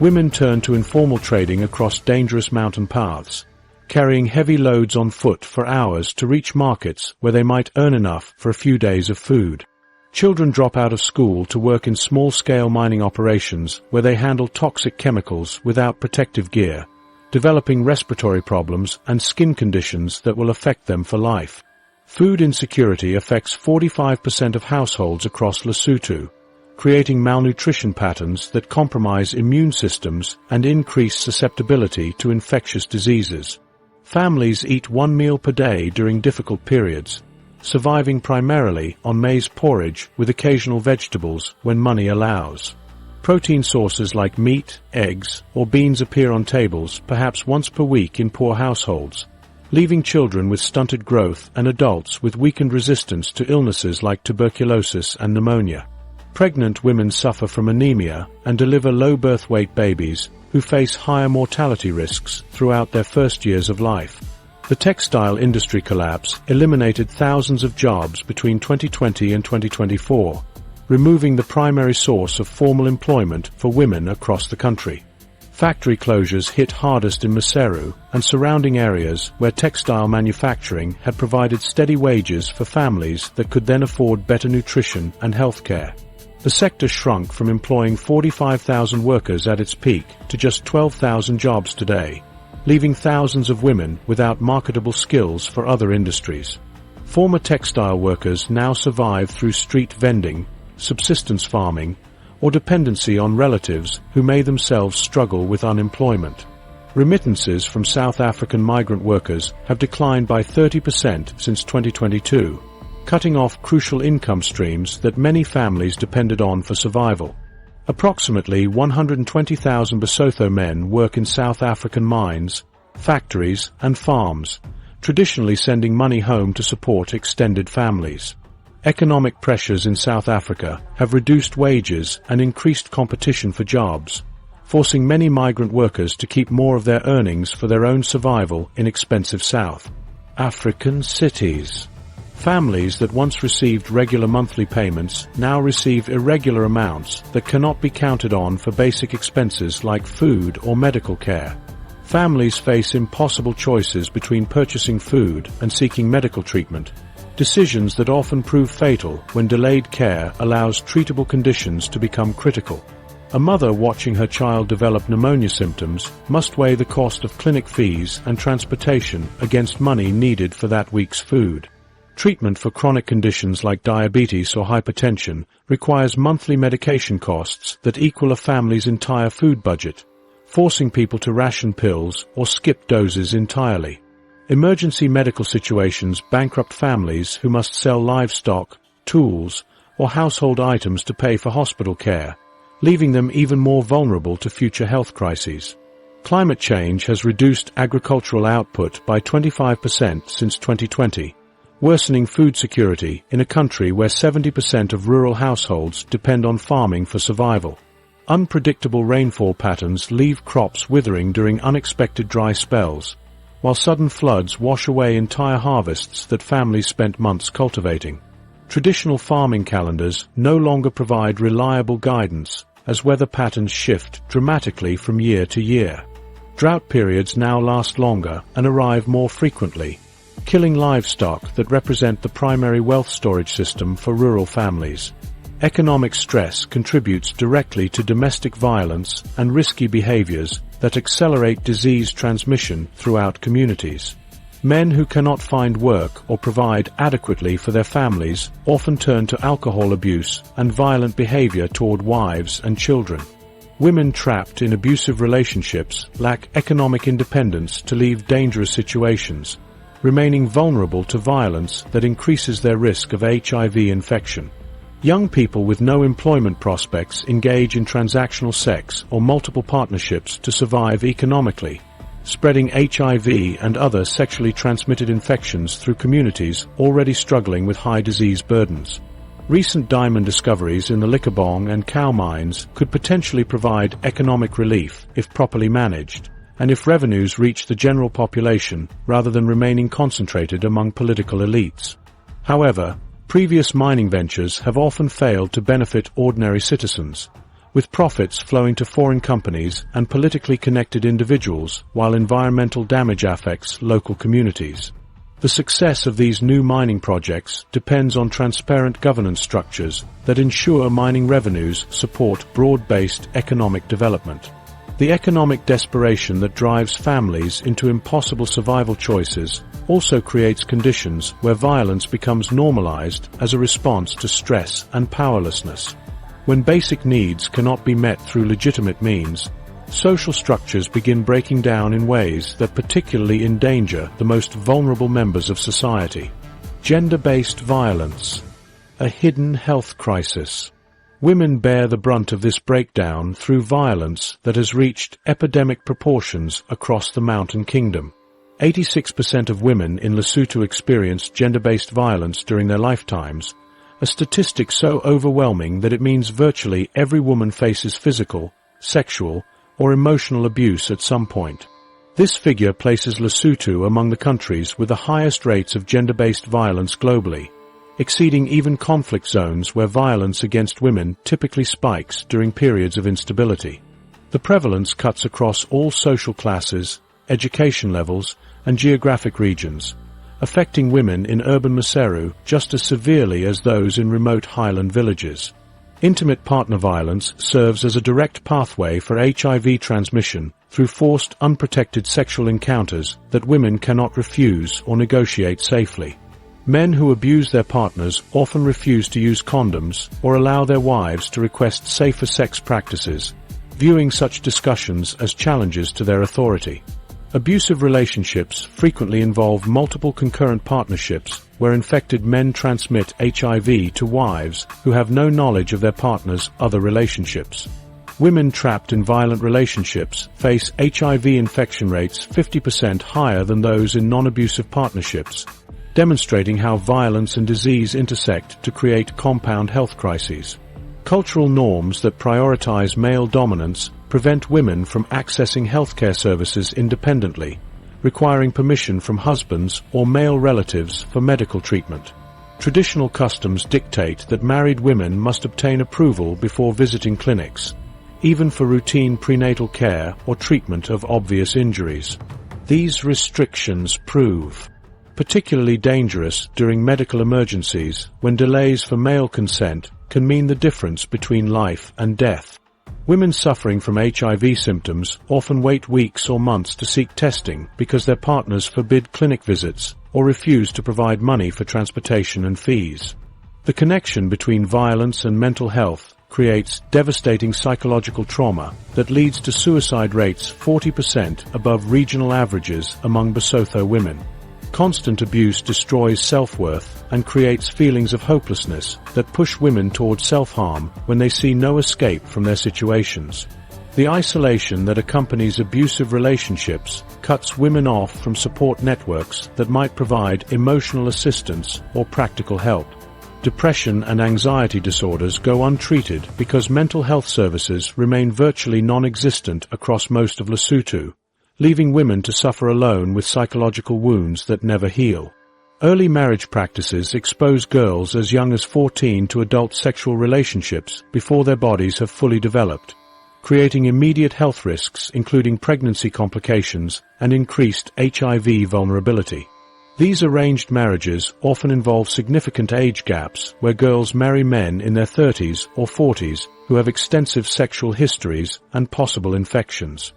Women turn to informal trading across dangerous mountain paths, carrying heavy loads on foot for hours to reach markets where they might earn enough for a few days of food. Children drop out of school to work in small-scale mining operations where they handle toxic chemicals without protective gear, developing respiratory problems and skin conditions that will affect them for life. Food insecurity affects 45% of households across Lesotho, creating malnutrition patterns that compromise immune systems and increase susceptibility to infectious diseases. Families eat 1 meal per day during difficult periods, surviving primarily on maize porridge with occasional vegetables when money allows. Protein sources like meat, eggs, or beans appear on tables perhaps once per week in poor households, leaving children with stunted growth and adults with weakened resistance to illnesses like tuberculosis and pneumonia. Pregnant women suffer from anemia and deliver low birth weight babies who face higher mortality risks throughout their first years of life. The textile industry collapse eliminated thousands of jobs between 2020 and 2024, removing the primary source of formal employment for women across the country. Factory closures hit hardest in Maseru and surrounding areas where textile manufacturing had provided steady wages for families that could then afford better nutrition and health care. The sector shrunk from employing 45,000 workers at its peak to just 12,000 jobs today, leaving thousands of women without marketable skills for other industries. Former textile workers now survive through street vending, subsistence farming, or dependency on relatives who may themselves struggle with unemployment. Remittances from South African migrant workers have declined by 30% since 2022, cutting off crucial income streams that many families depended on for survival. Approximately 120,000 Lesotho men work in South African mines, factories, and farms, traditionally sending money home to support extended families. Economic pressures in South Africa have reduced wages and increased competition for jobs, forcing many migrant workers to keep more of their earnings for their own survival in expensive South African cities. Families that once received regular monthly payments now receive irregular amounts that cannot be counted on for basic expenses like food or medical care. Families face impossible choices between purchasing food and seeking medical treatment, decisions that often prove fatal when delayed care allows treatable conditions to become critical. A mother watching her child develop pneumonia symptoms must weigh the cost of clinic fees and transportation against money needed for that week's food. Treatment for chronic conditions like diabetes or hypertension requires monthly medication costs that equal a family's entire food budget, forcing people to ration pills or skip doses entirely. Emergency medical situations bankrupt families who must sell livestock, tools, or household items to pay for hospital care, leaving them even more vulnerable to future health crises. Climate change has reduced agricultural output by 25% since 2020, worsening food security in a country where 70% of rural households depend on farming for survival. Unpredictable rainfall patterns leave crops withering during unexpected dry spells, while sudden floods wash away entire harvests that families spent months cultivating. Traditional farming calendars no longer provide reliable guidance as weather patterns shift dramatically from year to year. Drought periods now last longer and arrive more frequently, killing livestock that represent the primary wealth storage system for rural families. Economic stress contributes directly to domestic violence and risky behaviors that accelerate disease transmission throughout communities. Men who cannot find work or provide adequately for their families often turn to alcohol abuse and violent behavior toward wives and children. Women trapped in abusive relationships lack economic independence to leave dangerous situations, remaining vulnerable to violence that increases their risk of HIV infection. Young people with no employment prospects engage in transactional sex or multiple partnerships to survive economically, spreading HIV and other sexually transmitted infections through communities already struggling with high disease burdens. Recent diamond discoveries in the Likabong and Cow mines could potentially provide economic relief if properly managed, and if revenues reach the general population rather than remaining concentrated among political elites. However, previous mining ventures have often failed to benefit ordinary citizens, with profits flowing to foreign companies and politically connected individuals while environmental damage affects local communities. The success of these new mining projects depends on transparent governance structures that ensure mining revenues support broad-based economic development. The economic desperation that drives families into impossible survival choices also creates conditions where violence becomes normalized as a response to stress and powerlessness. When basic needs cannot be met through legitimate means, social structures begin breaking down in ways that particularly endanger the most vulnerable members of society. Gender-based violence, a hidden health crisis. Women bear the brunt of this breakdown through violence that has reached epidemic proportions across the Mountain Kingdom. 86% of women in Lesotho experience gender-based violence during their lifetimes, a statistic so overwhelming that it means virtually every woman faces physical, sexual, or emotional abuse at some point. This figure places Lesotho among the countries with the highest rates of gender-based violence globally, exceeding even conflict zones where violence against women typically spikes during periods of instability. The prevalence cuts across all social classes, education levels, and geographic regions, affecting women in urban Maseru just as severely as those in remote highland villages. Intimate partner violence serves as a direct pathway for HIV transmission through forced, unprotected sexual encounters that women cannot refuse or negotiate safely. Men who abuse their partners often refuse to use condoms or allow their wives to request safer sex practices, viewing such discussions as challenges to their authority. Abusive relationships frequently involve multiple concurrent partnerships where infected men transmit HIV to wives who have no knowledge of their partner's other relationships. Women trapped in violent relationships face HIV infection rates 50% higher than those in non-abusive partnerships, demonstrating how violence and disease intersect to create compound health crises. Cultural norms that prioritize male dominance prevent women from accessing healthcare services independently, requiring permission from husbands or male relatives for medical treatment. Traditional customs dictate that married women must obtain approval before visiting clinics, even for routine prenatal care or treatment of obvious injuries. These restrictions prove particularly dangerous during medical emergencies when delays for male consent can mean the difference between life and death. Women suffering from HIV symptoms often wait weeks or months to seek testing because their partners forbid clinic visits or refuse to provide money for transportation and fees. The connection between violence and mental health creates devastating psychological trauma that leads to suicide rates 40% above regional averages among Lesotho women. Constant abuse destroys self-worth and creates feelings of hopelessness that push women towards self-harm when they see no escape from their situations. The isolation that accompanies abusive relationships cuts women off from support networks that might provide emotional assistance or practical help. Depression and anxiety disorders go untreated because mental health services remain virtually non-existent across most of Lesotho, leaving women to suffer alone with psychological wounds that never heal. Early marriage practices expose girls as young as 14 to adult sexual relationships before their bodies have fully developed, creating immediate health risks including pregnancy complications and increased HIV vulnerability. These arranged marriages often involve significant age gaps where girls marry men in their 30s or 40s who have extensive sexual histories and possible infections.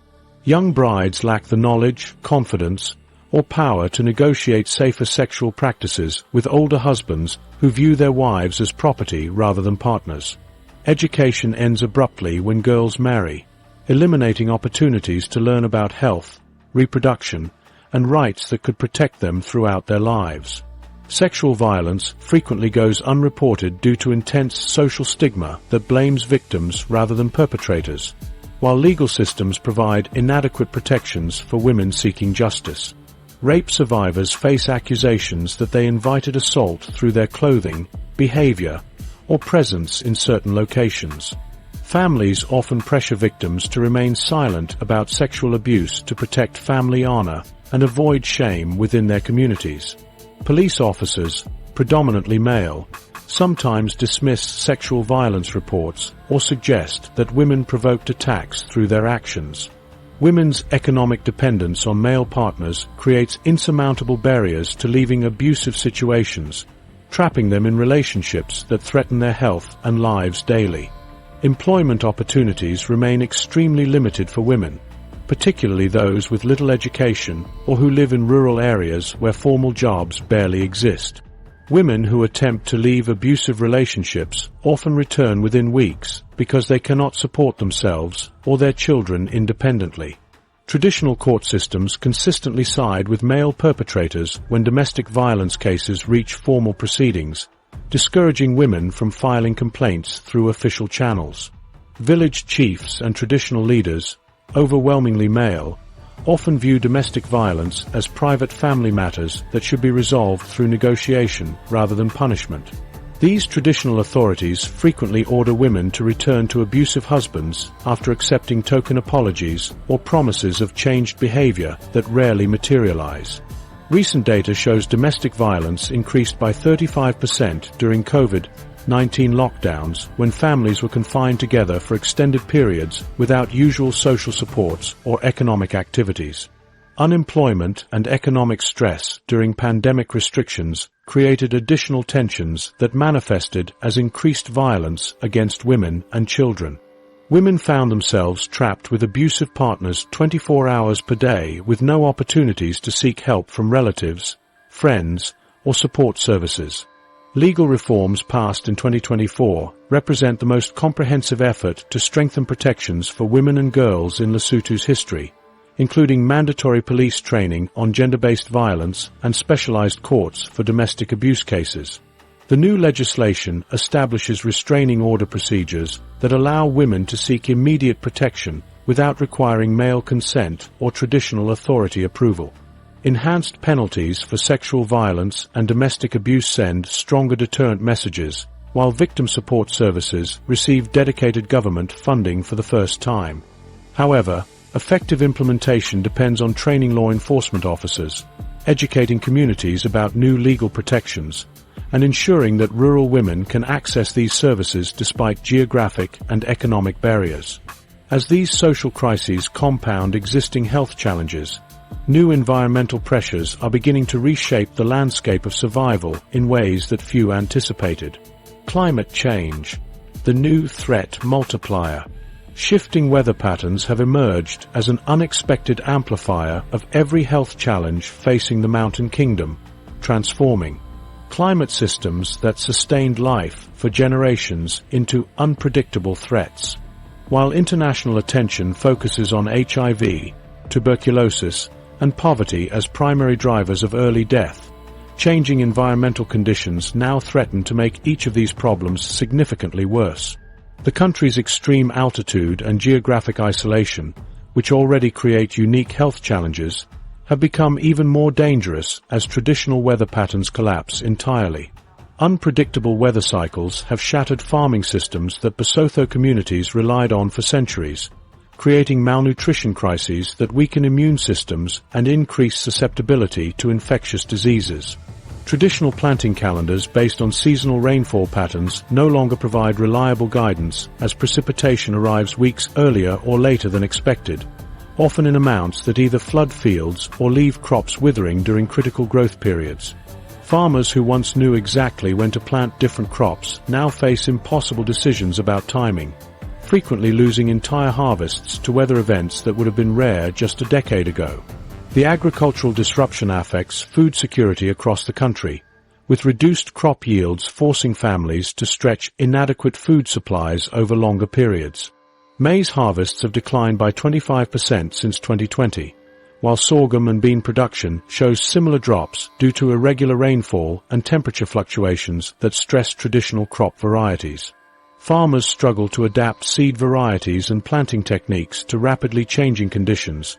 Young brides lack the knowledge, confidence, or power to negotiate safer sexual practices with older husbands who view their wives as property rather than partners. Education ends abruptly when girls marry, eliminating opportunities to learn about health, reproduction, and rights that could protect them throughout their lives. Sexual violence frequently goes unreported due to intense social stigma that blames victims rather than perpetrators, while legal systems provide inadequate protections for women seeking justice. Rape survivors face accusations that they invited assault through their clothing, behavior, or presence in certain locations. Families often pressure victims to remain silent about sexual abuse to protect family honor and avoid shame within their communities. Police officers, predominantly male, sometimes dismiss sexual violence reports or suggest that women provoked attacks through their actions. Women's economic dependence on male partners creates insurmountable barriers to leaving abusive situations, trapping them in relationships that threaten their health and lives daily. Employment opportunities remain extremely limited for women, particularly those with little education or who live in rural areas where formal jobs barely exist. Women who attempt to leave abusive relationships often return within weeks because they cannot support themselves or their children independently. Traditional court systems consistently side with male perpetrators when domestic violence cases reach formal proceedings, discouraging women from filing complaints through official channels. Village chiefs and traditional leaders, overwhelmingly male, often view domestic violence as private family matters that should be resolved through negotiation rather than punishment. These traditional authorities frequently order women to return to abusive husbands after accepting token apologies or promises of changed behavior that rarely materialize. Recent data shows domestic violence increased by 35% during COVID-19 lockdowns when families were confined together for extended periods without usual social supports or economic activities. Unemployment and economic stress during pandemic restrictions created additional tensions that manifested as increased violence against women and children. Women found themselves trapped with abusive partners 24 hours per day with no opportunities to seek help from relatives, friends, or support services. Legal reforms passed in 2024 represent the most comprehensive effort to strengthen protections for women and girls in Lesotho's history, including mandatory police training on gender-based violence and specialized courts for domestic abuse cases. The new legislation establishes restraining order procedures that allow women to seek immediate protection without requiring male consent or traditional authority approval. Enhanced penalties for sexual violence and domestic abuse send stronger deterrent messages, while victim support services receive dedicated government funding for the first time. However, effective implementation depends on training law enforcement officers, educating communities about new legal protections, and ensuring that rural women can access these services despite geographic and economic barriers. As these social crises compound existing health challenges, new environmental pressures are beginning to reshape the landscape of survival in ways that few anticipated. Climate change, the new threat multiplier. Shifting weather patterns have emerged as an unexpected amplifier of every health challenge facing the mountain kingdom, transforming climate systems that sustained life for generations into unpredictable threats. While international attention focuses on HIV, tuberculosis, and poverty as primary drivers of early death, changing environmental conditions now threaten to make each of these problems significantly worse. The country's extreme altitude and geographic isolation, which already create unique health challenges, have become even more dangerous as traditional weather patterns collapse entirely. Unpredictable weather cycles have shattered farming systems that Lesotho communities relied on for centuries, creating malnutrition crises that weaken immune systems and increase susceptibility to infectious diseases. Traditional planting calendars based on seasonal rainfall patterns no longer provide reliable guidance as precipitation arrives weeks earlier or later than expected, often in amounts that either flood fields or leave crops withering during critical growth periods. Farmers who once knew exactly when to plant different crops now face impossible decisions about timing, frequently losing entire harvests to weather events that would have been rare just a decade ago. The agricultural disruption affects food security across the country, with reduced crop yields forcing families to stretch inadequate food supplies over longer periods. Maize harvests have declined by 25% since 2020, while sorghum and bean production shows similar drops due to irregular rainfall and temperature fluctuations that stress traditional crop varieties. Farmers struggle to adapt seed varieties and planting techniques to rapidly changing conditions,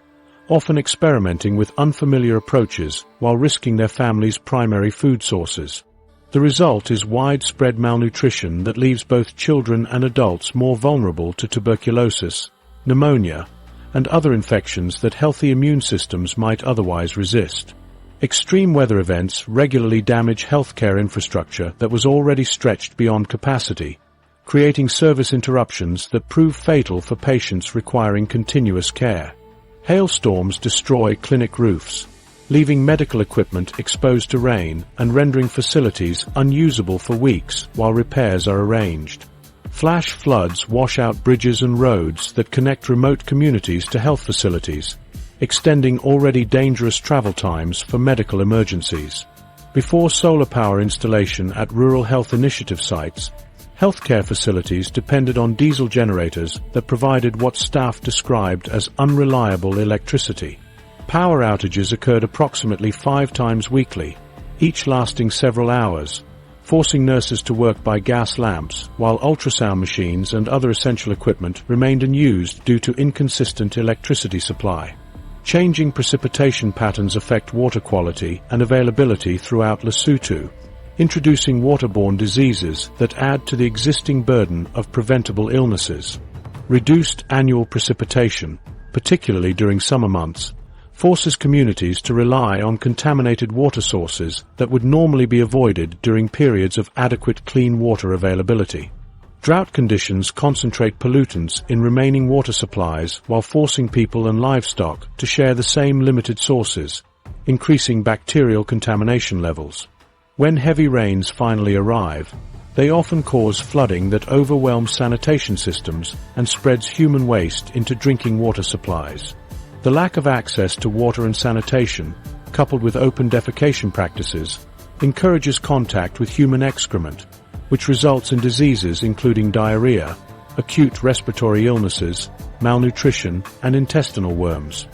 often experimenting with unfamiliar approaches while risking their family's primary food sources. The result is widespread malnutrition that leaves both children and adults more vulnerable to tuberculosis, pneumonia, and other infections that healthy immune systems might otherwise resist. Extreme weather events regularly damage healthcare infrastructure that was already stretched beyond capacity, creating service interruptions that prove fatal for patients requiring continuous care. Hailstorms destroy clinic roofs, leaving medical equipment exposed to rain and rendering facilities unusable for weeks while repairs are arranged. Flash floods wash out bridges and roads that connect remote communities to health facilities, extending already dangerous travel times for medical emergencies. Before solar power installation at rural health initiative sites, healthcare facilities depended on diesel generators that provided what staff described as unreliable electricity. Power outages occurred approximately 5 times weekly, each lasting several hours, forcing nurses to work by gas lamps, while ultrasound machines and other essential equipment remained unused due to inconsistent electricity supply. Changing precipitation patterns affect water quality and availability throughout Lesotho, introducing waterborne diseases that add to the existing burden of preventable illnesses. Reduced annual precipitation, particularly during summer months, forces communities to rely on contaminated water sources that would normally be avoided during periods of adequate clean water availability. Drought conditions concentrate pollutants in remaining water supplies while forcing people and livestock to share the same limited sources, increasing bacterial contamination levels. When heavy rains finally arrive, they often cause flooding that overwhelms sanitation systems and spreads human waste into drinking water supplies. The lack of access to water and sanitation, coupled with open defecation practices, encourages contact with human excrement, which results in diseases including diarrhea, acute respiratory illnesses, malnutrition, and intestinal worms.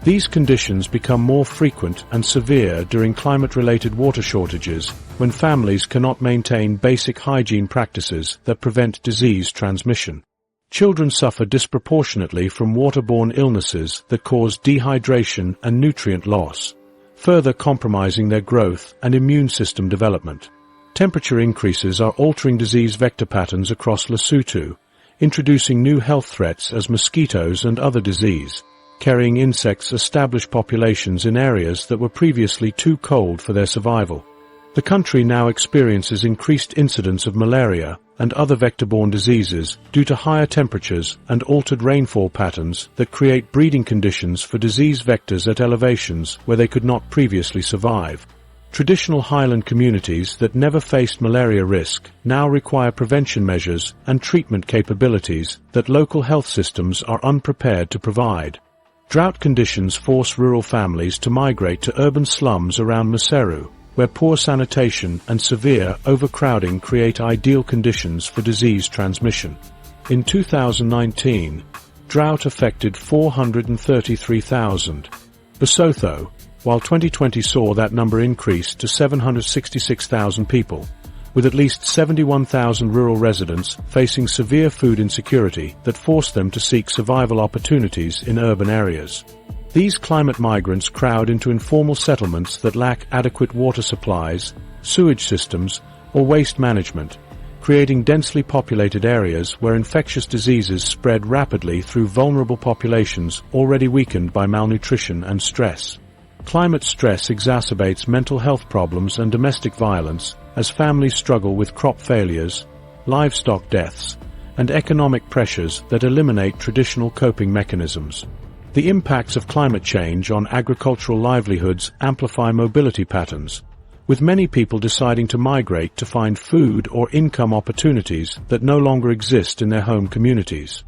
These conditions become more frequent and severe during climate-related water shortages, when families cannot maintain basic hygiene practices that prevent disease transmission. Children suffer disproportionately from waterborne illnesses that cause dehydration and nutrient loss, further compromising their growth and immune system development. Temperature increases are altering disease vector patterns across Lesotho, introducing new health threats as mosquitoes and other disease-carrying insects establish populations in areas that were previously too cold for their survival. The country now experiences increased incidence of malaria and other vector-borne diseases due to higher temperatures and altered rainfall patterns that create breeding conditions for disease vectors at elevations where they could not previously survive. Traditional highland communities that never faced malaria risk now require prevention measures and treatment capabilities that local health systems are unprepared to provide. Drought conditions force rural families to migrate to urban slums around Maseru, where poor sanitation and severe overcrowding create ideal conditions for disease transmission. In 2019, drought affected 433,000. Lesotho, while 2020 saw that number increase to 766,000 people, with at least 71,000 rural residents facing severe food insecurity that forced them to seek survival opportunities in urban areas. These climate migrants crowd into informal settlements that lack adequate water supplies, sewage systems, or waste management, creating densely populated areas where infectious diseases spread rapidly through vulnerable populations already weakened by malnutrition and stress. Climate stress exacerbates mental health problems and domestic violence as families struggle with crop failures, livestock deaths, and economic pressures that eliminate traditional coping mechanisms. The impacts of climate change on agricultural livelihoods amplify mobility patterns, with many people deciding to migrate to find food or income opportunities that no longer exist in their home communities.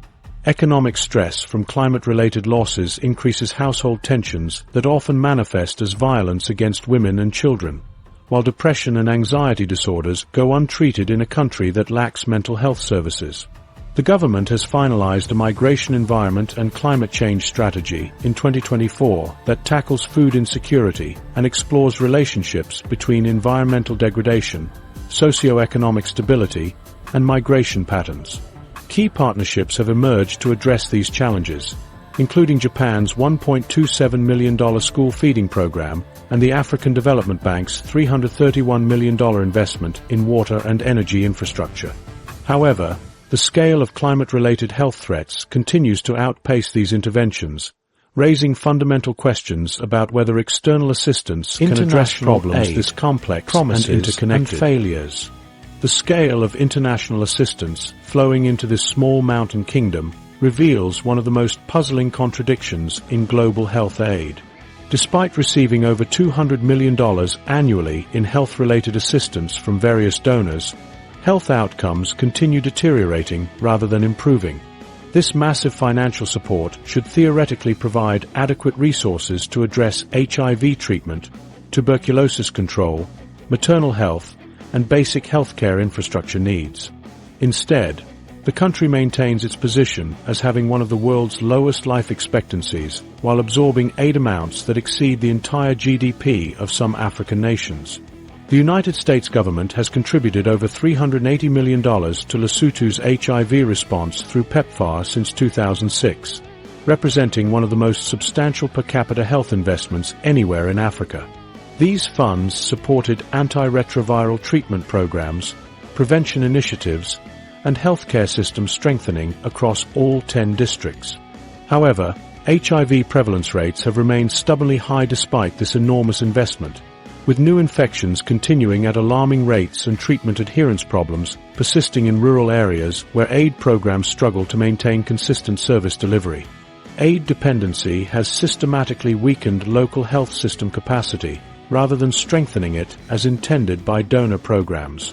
Economic stress from climate-related losses increases household tensions that often manifest as violence against women and children, while depression and anxiety disorders go untreated in a country that lacks mental health services. The government has finalized a migration environment and climate change strategy in 2024 that tackles food insecurity and explores relationships between environmental degradation, socio-economic stability, and migration patterns. Key partnerships have emerged to address these challenges, including Japan's $1.27 million school feeding program and the African Development Bank's $331 million investment in water and energy infrastructure. However, the scale of climate-related health threats continues to outpace these interventions, raising fundamental questions about whether external assistance can address problems this complex and interconnected. And failures. The scale of international assistance flowing into this small mountain kingdom reveals one of the most puzzling contradictions in global health aid. Despite receiving over $200 million annually in health-related assistance from various donors, health outcomes continue deteriorating rather than improving. This massive financial support should theoretically provide adequate resources to address HIV treatment, tuberculosis control, maternal health, and basic healthcare infrastructure needs. Instead, the country maintains its position as having one of the world's lowest life expectancies while absorbing aid amounts that exceed the entire GDP of some African nations. The United States government has contributed over $380 million to Lesotho's HIV response through PEPFAR since 2006, representing one of the most substantial per capita health investments anywhere in Africa. These funds supported antiretroviral treatment programs, prevention initiatives, and healthcare system strengthening across all 10 districts. However, HIV prevalence rates have remained stubbornly high despite this enormous investment, with new infections continuing at alarming rates and treatment adherence problems persisting in rural areas where aid programs struggle to maintain consistent service delivery. Aid dependency has systematically weakened local health system capacity rather than strengthening it as intended by donor programs.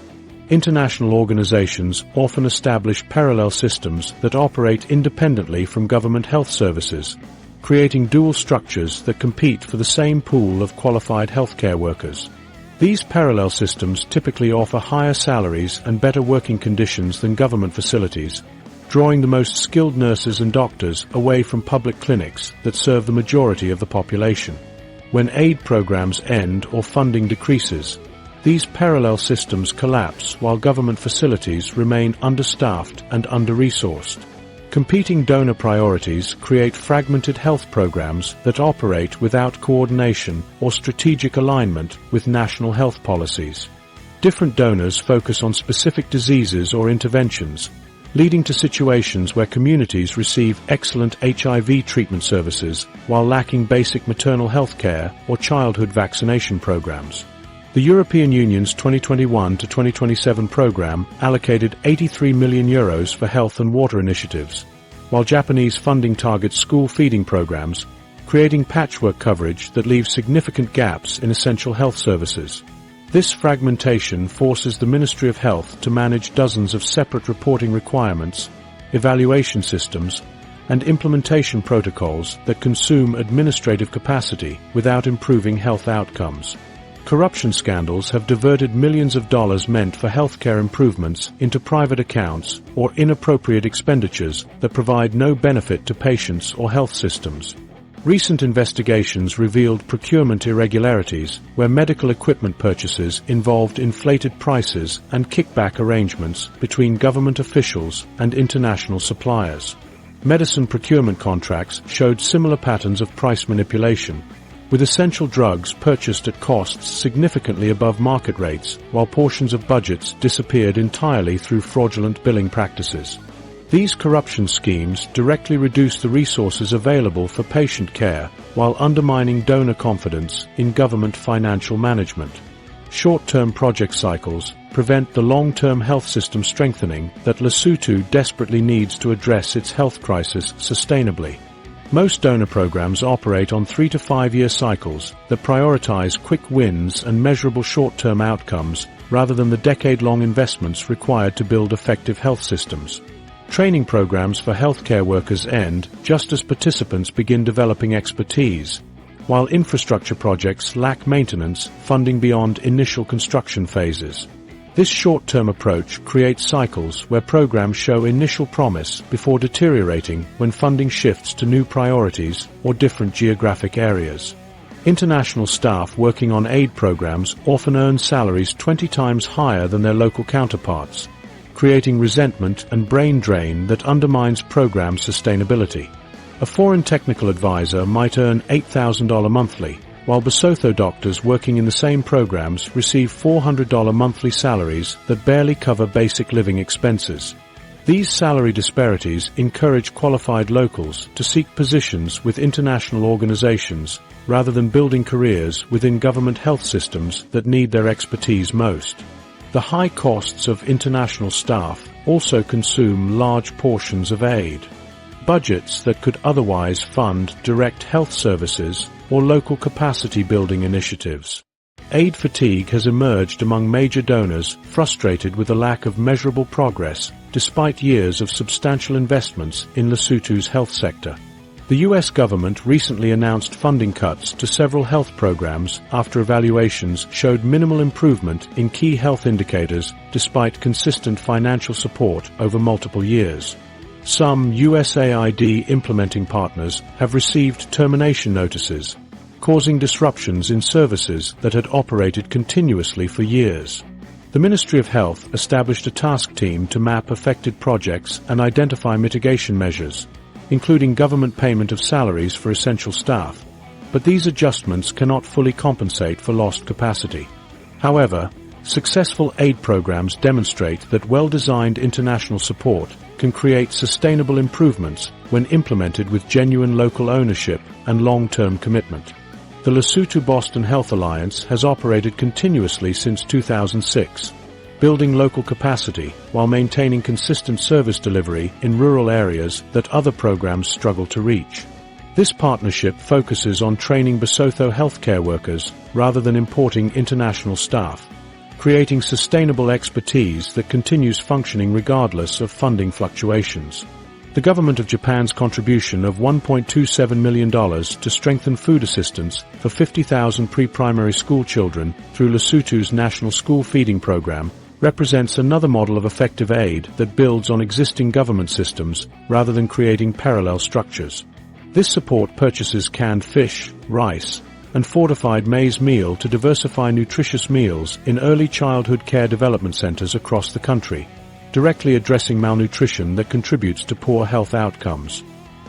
International organizations often establish parallel systems that operate independently from government health services, creating dual structures that compete for the same pool of qualified healthcare workers. These parallel systems typically offer higher salaries and better working conditions than government facilities, drawing the most skilled nurses and doctors away from public clinics that serve the majority of the population. When aid programs end or funding decreases, these parallel systems collapse while government facilities remain understaffed and under-resourced. Competing donor priorities create fragmented health programs that operate without coordination or strategic alignment with national health policies. Different donors focus on specific diseases or interventions, leading to situations where communities receive excellent HIV treatment services while lacking basic maternal health care or childhood vaccination programs. The European Union's 2021 to 2027 program allocated €83 million for health and water initiatives, while Japanese funding targets school feeding programs, creating patchwork coverage that leaves significant gaps in essential health services. This fragmentation forces the Ministry of Health to manage dozens of separate reporting requirements, evaluation systems, and implementation protocols that consume administrative capacity without improving health outcomes. Corruption scandals have diverted millions of dollars meant for healthcare improvements into private accounts or inappropriate expenditures that provide no benefit to patients or health systems. Recent investigations revealed procurement irregularities where medical equipment purchases involved inflated prices and kickback arrangements between government officials and international suppliers. Medicine procurement contracts showed similar patterns of price manipulation, with essential drugs purchased at costs significantly above market rates, while portions of budgets disappeared entirely through fraudulent billing practices. These corruption schemes directly reduce the resources available for patient care while undermining donor confidence in government financial management. Short-term project cycles prevent the long-term health system strengthening that Lesotho desperately needs to address its health crisis sustainably. Most donor programs operate on 3 to 5 year cycles that prioritize quick wins and measurable short-term outcomes rather than the decade-long investments required to build effective health systems. Training programs for healthcare workers end just as participants begin developing expertise, while infrastructure projects lack maintenance funding beyond initial construction phases. This short-term approach creates cycles where programs show initial promise before deteriorating when funding shifts to new priorities or different geographic areas. International staff working on aid programs often earn salaries 20 times higher than their local counterparts, creating resentment and brain drain that undermines program sustainability. A foreign technical advisor might earn $8,000 monthly, while Lesotho doctors working in the same programs receive $400 monthly salaries that barely cover basic living expenses. These salary disparities encourage qualified locals to seek positions with international organizations rather than building careers within government health systems that need their expertise most. The high costs of international staff also consume large portions of aid. Budgets that could otherwise fund direct health services or local capacity building initiatives. Aid fatigue has emerged among major donors frustrated with the lack of measurable progress despite years of substantial investments in Lesotho's health sector. The US government recently announced funding cuts to several health programs after evaluations showed minimal improvement in key health indicators despite consistent financial support over multiple years. Some USAID implementing partners have received termination notices, causing disruptions in services that had operated continuously for years. The Ministry of Health established a task team to map affected projects and identify mitigation measures, including government payment of salaries for essential staff, but these adjustments cannot fully compensate for lost capacity. However, successful aid programs demonstrate that well-designed international support can create sustainable improvements when implemented with genuine local ownership and long-term commitment. The Lesotho-Boston Health Alliance has operated continuously since 2006, building local capacity while maintaining consistent service delivery in rural areas that other programs struggle to reach. This partnership focuses on training Lesotho healthcare workers rather than importing international staff, creating sustainable expertise that continues functioning regardless of funding fluctuations. The government of Japan's contribution of $1.27 million to strengthen food assistance for 50,000 pre-primary school children through Lesotho's National School Feeding Program represents another model of effective aid that builds on existing government systems rather than creating parallel structures. This support purchases canned fish, rice, and fortified maize meal to diversify nutritious meals in early childhood care development centers across the country, directly addressing malnutrition that contributes to poor health outcomes.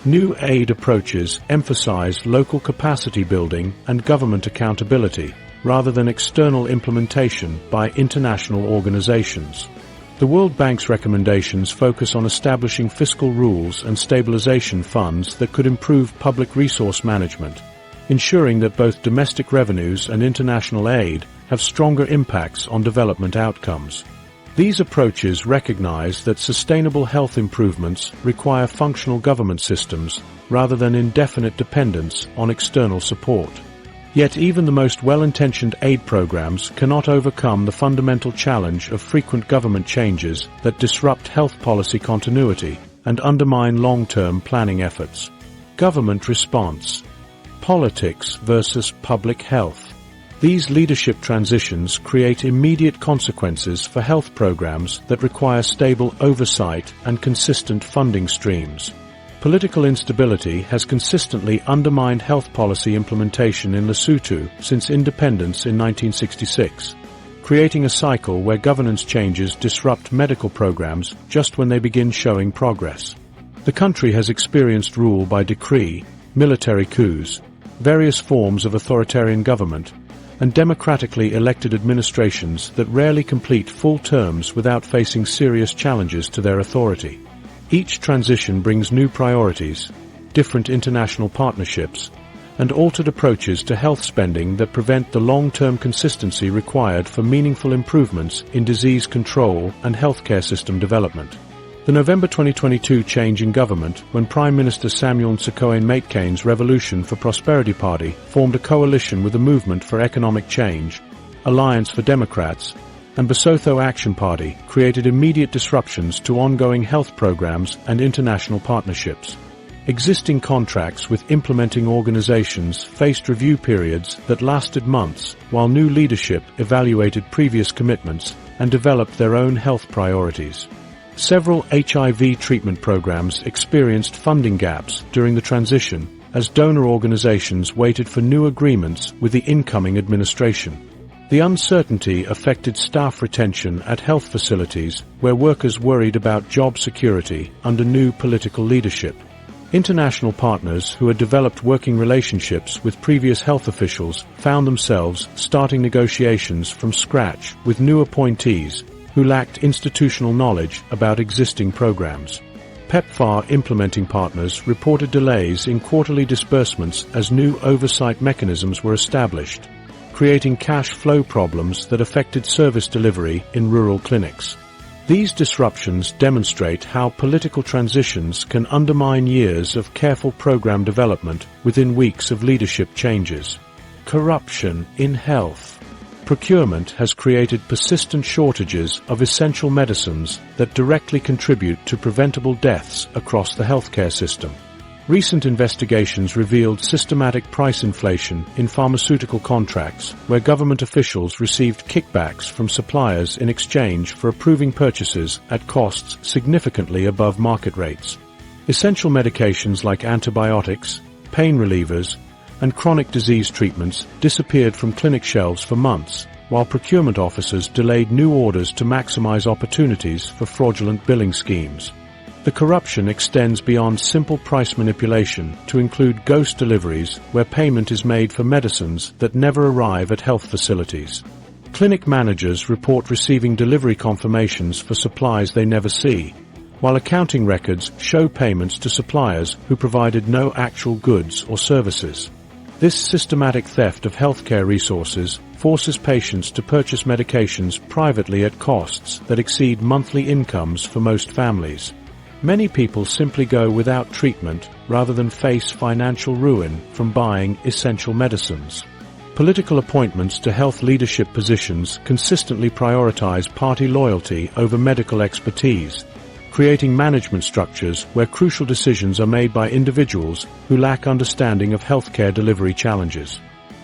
New aid approaches emphasize local capacity building and government accountability, rather than external implementation by international organizations. The World Bank's recommendations focus on establishing fiscal rules and stabilization funds that could improve public resource management, ensuring that both domestic revenues and international aid have stronger impacts on development outcomes. These approaches recognize that sustainable health improvements require functional government systems rather than indefinite dependence on external support. Yet even the most well-intentioned aid programs cannot overcome the fundamental challenge of frequent government changes that disrupt health policy continuity and undermine long-term planning efforts. Government response: politics versus public health. These leadership transitions create immediate consequences for health programs that require stable oversight and consistent funding streams. Political instability has consistently undermined health policy implementation in Lesotho since independence in 1966, creating a cycle where governance changes disrupt medical programs just when they begin showing progress. The country has experienced rule by decree, military coups, various forms of authoritarian government, and democratically elected administrations that rarely complete full terms without facing serious challenges to their authority. Each transition brings new priorities, different international partnerships, and altered approaches to health spending that prevent the long-term consistency required for meaningful improvements in disease control and healthcare system development. The November 2022 change in government, when Prime Minister Samuel Ntsakoe Maitkane's Revolution for Prosperity Party formed a coalition with the Movement for Economic Change, Alliance for Democrats, and Basotho Action Party, created immediate disruptions to ongoing health programs and international partnerships. Existing contracts with implementing organizations faced review periods that lasted months, while new leadership evaluated previous commitments and developed their own health priorities. Several HIV treatment programs experienced funding gaps during the transition as donor organizations waited for new agreements with the incoming administration. The uncertainty affected staff retention at health facilities where workers worried about job security under new political leadership. International partners who had developed working relationships with previous health officials found themselves starting negotiations from scratch with new appointees who lacked institutional knowledge about existing programs. PEPFAR implementing partners reported delays in quarterly disbursements as new oversight mechanisms were established, creating cash flow problems that affected service delivery in rural clinics. These disruptions demonstrate how political transitions can undermine years of careful program development within weeks of leadership changes. Corruption in health. Procurement has created persistent shortages of essential medicines that directly contribute to preventable deaths across the healthcare system. Recent investigations revealed systematic price inflation in pharmaceutical contracts, where government officials received kickbacks from suppliers in exchange for approving purchases at costs significantly above market rates. Essential medications like antibiotics, pain relievers, and chronic disease treatments disappeared from clinic shelves for months, while procurement officers delayed new orders to maximize opportunities for fraudulent billing schemes. The corruption extends beyond simple price manipulation to include ghost deliveries where payment is made for medicines that never arrive at health facilities. Clinic managers report receiving delivery confirmations for supplies they never see, while accounting records show payments to suppliers who provided no actual goods or services. This systematic theft of healthcare resources forces patients to purchase medications privately at costs that exceed monthly incomes for most families. Many people simply go without treatment rather than face financial ruin from buying essential medicines. Political appointments to health leadership positions consistently prioritize party loyalty over medical expertise, creating management structures where crucial decisions are made by individuals who lack understanding of healthcare delivery challenges.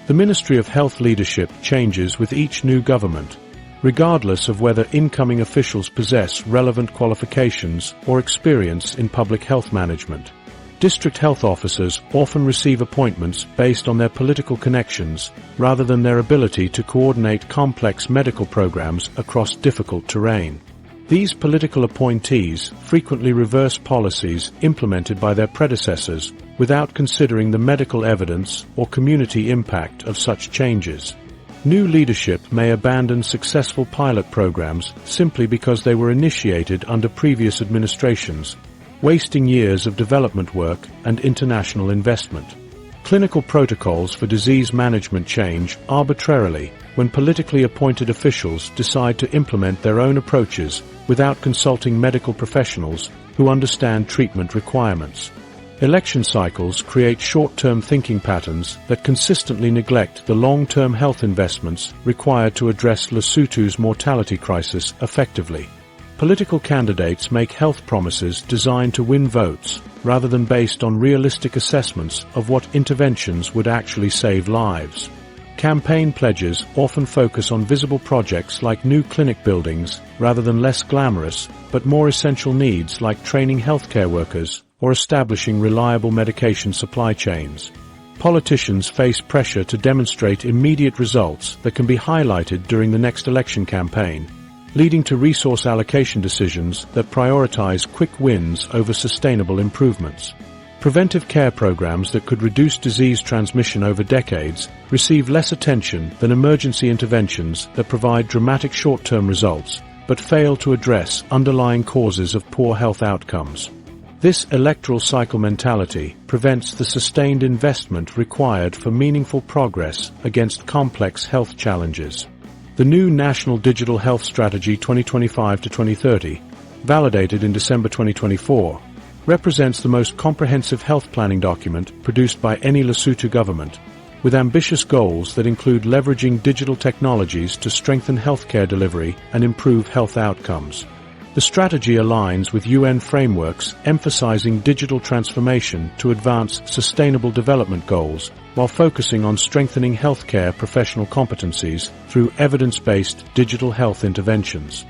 The Ministry of Health leadership changes with each new government, regardless of whether incoming officials possess relevant qualifications or experience in public health management. District health officers often receive appointments based on their political connections rather than their ability to coordinate complex medical programs across difficult terrain. These political appointees frequently reverse policies implemented by their predecessors without considering the medical evidence or community impact of such changes. New leadership may abandon successful pilot programs simply because they were initiated under previous administrations, wasting years of development work and international investment. Clinical protocols for disease management change arbitrarily when politically appointed officials decide to implement their own approaches without consulting medical professionals who understand treatment requirements. Election cycles create short-term thinking patterns that consistently neglect the long-term health investments required to address Lesotho's mortality crisis effectively. Political candidates make health promises designed to win votes, rather than based on realistic assessments of what interventions would actually save lives. Campaign pledges often focus on visible projects like new clinic buildings, rather than less glamorous, but more essential needs like training healthcare workers or establishing reliable medication supply chains. Politicians face pressure to demonstrate immediate results that can be highlighted during the next election campaign, leading to resource allocation decisions that prioritize quick wins over sustainable improvements. Preventive care programs that could reduce disease transmission over decades receive less attention than emergency interventions that provide dramatic short-term results but fail to address underlying causes of poor health outcomes. This electoral cycle mentality prevents the sustained investment required for meaningful progress against complex health challenges. The new National Digital Health Strategy 2025-2030, validated in December 2024, represents the most comprehensive health planning document produced by any Lesotho government, with ambitious goals that include leveraging digital technologies to strengthen healthcare delivery and improve health outcomes. The strategy aligns with UN frameworks emphasizing digital transformation to advance sustainable development goals while focusing on strengthening healthcare professional competencies through evidence-based digital health interventions.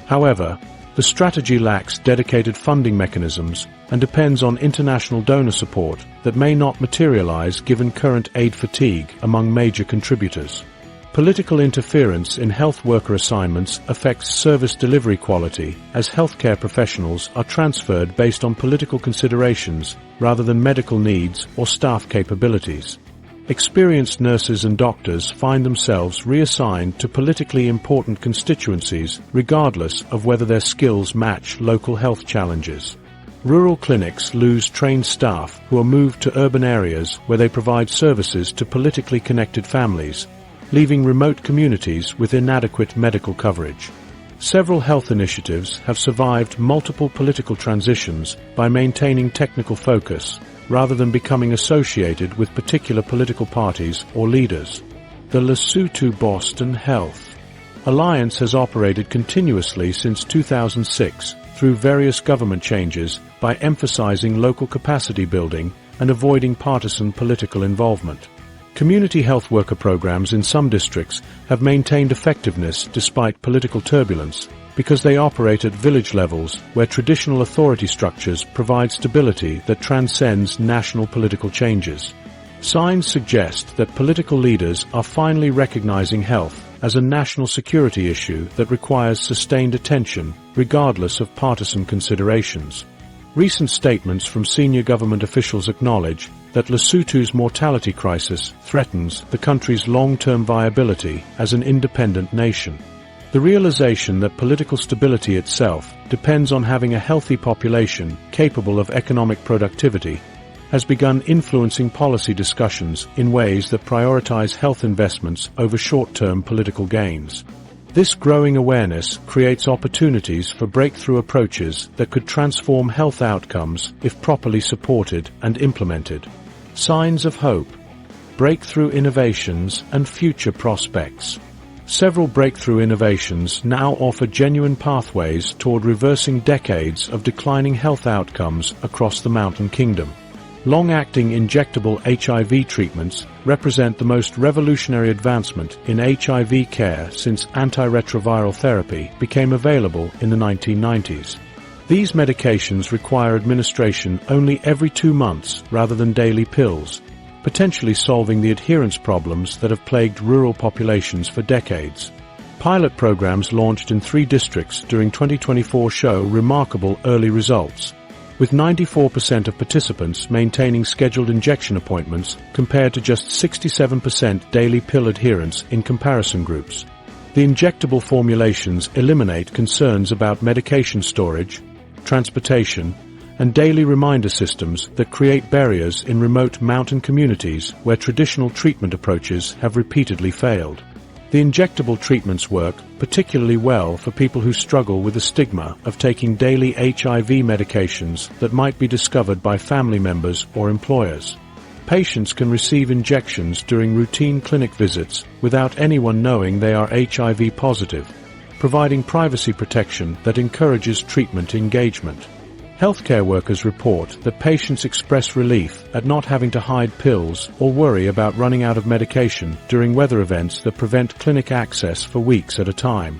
However, the strategy lacks dedicated funding mechanisms and depends on international donor support that may not materialize given current aid fatigue among major contributors. Political interference in health worker assignments affects service delivery quality as healthcare professionals are transferred based on political considerations rather than medical needs or staff capabilities. Experienced nurses and doctors find themselves reassigned to politically important constituencies regardless of whether their skills match local health challenges. Rural clinics lose trained staff who are moved to urban areas where they provide services to politically connected families, leaving remote communities with inadequate medical coverage. Several health initiatives have survived multiple political transitions by maintaining technical focus, rather than becoming associated with particular political parties or leaders. The Lesotho Boston Health Alliance has operated continuously since 2006 through various government changes by emphasizing local capacity building and avoiding partisan political involvement. Community health worker programs in some districts have maintained effectiveness despite political turbulence because they operate at village levels where traditional authority structures provide stability that transcends national political changes. Signs suggest that political leaders are finally recognizing health as a national security issue that requires sustained attention regardless of partisan considerations. Recent statements from senior government officials acknowledge that Lesotho's mortality crisis threatens the country's long-term viability as an independent nation. The realization that political stability itself depends on having a healthy population capable of economic productivity has begun influencing policy discussions in ways that prioritize health investments over short-term political gains. This growing awareness creates opportunities for breakthrough approaches that could transform health outcomes if properly supported and implemented. Signs of hope, breakthrough innovations and future prospects. Several breakthrough innovations now offer genuine pathways toward reversing decades of declining health outcomes across the Mountain Kingdom. Long-acting injectable HIV treatments represent the most revolutionary advancement in HIV care since antiretroviral therapy became available in the 1990s. These medications require administration only every 2 months rather than daily pills, potentially solving the adherence problems that have plagued rural populations for decades. Pilot programs launched in 3 districts during 2024 show remarkable early results, with 94% of participants maintaining scheduled injection appointments compared to just 67% daily pill adherence in comparison groups. The injectable formulations eliminate concerns about medication storage, transportation, and daily reminder systems that create barriers in remote mountain communities where traditional treatment approaches have repeatedly failed. The injectable treatments work particularly well for people who struggle with the stigma of taking daily HIV medications that might be discovered by family members or employers. Patients can receive injections during routine clinic visits without anyone knowing they are HIV positive, providing privacy protection that encourages treatment engagement. Healthcare workers report that patients express relief at not having to hide pills or worry about running out of medication during weather events that prevent clinic access for weeks at a time.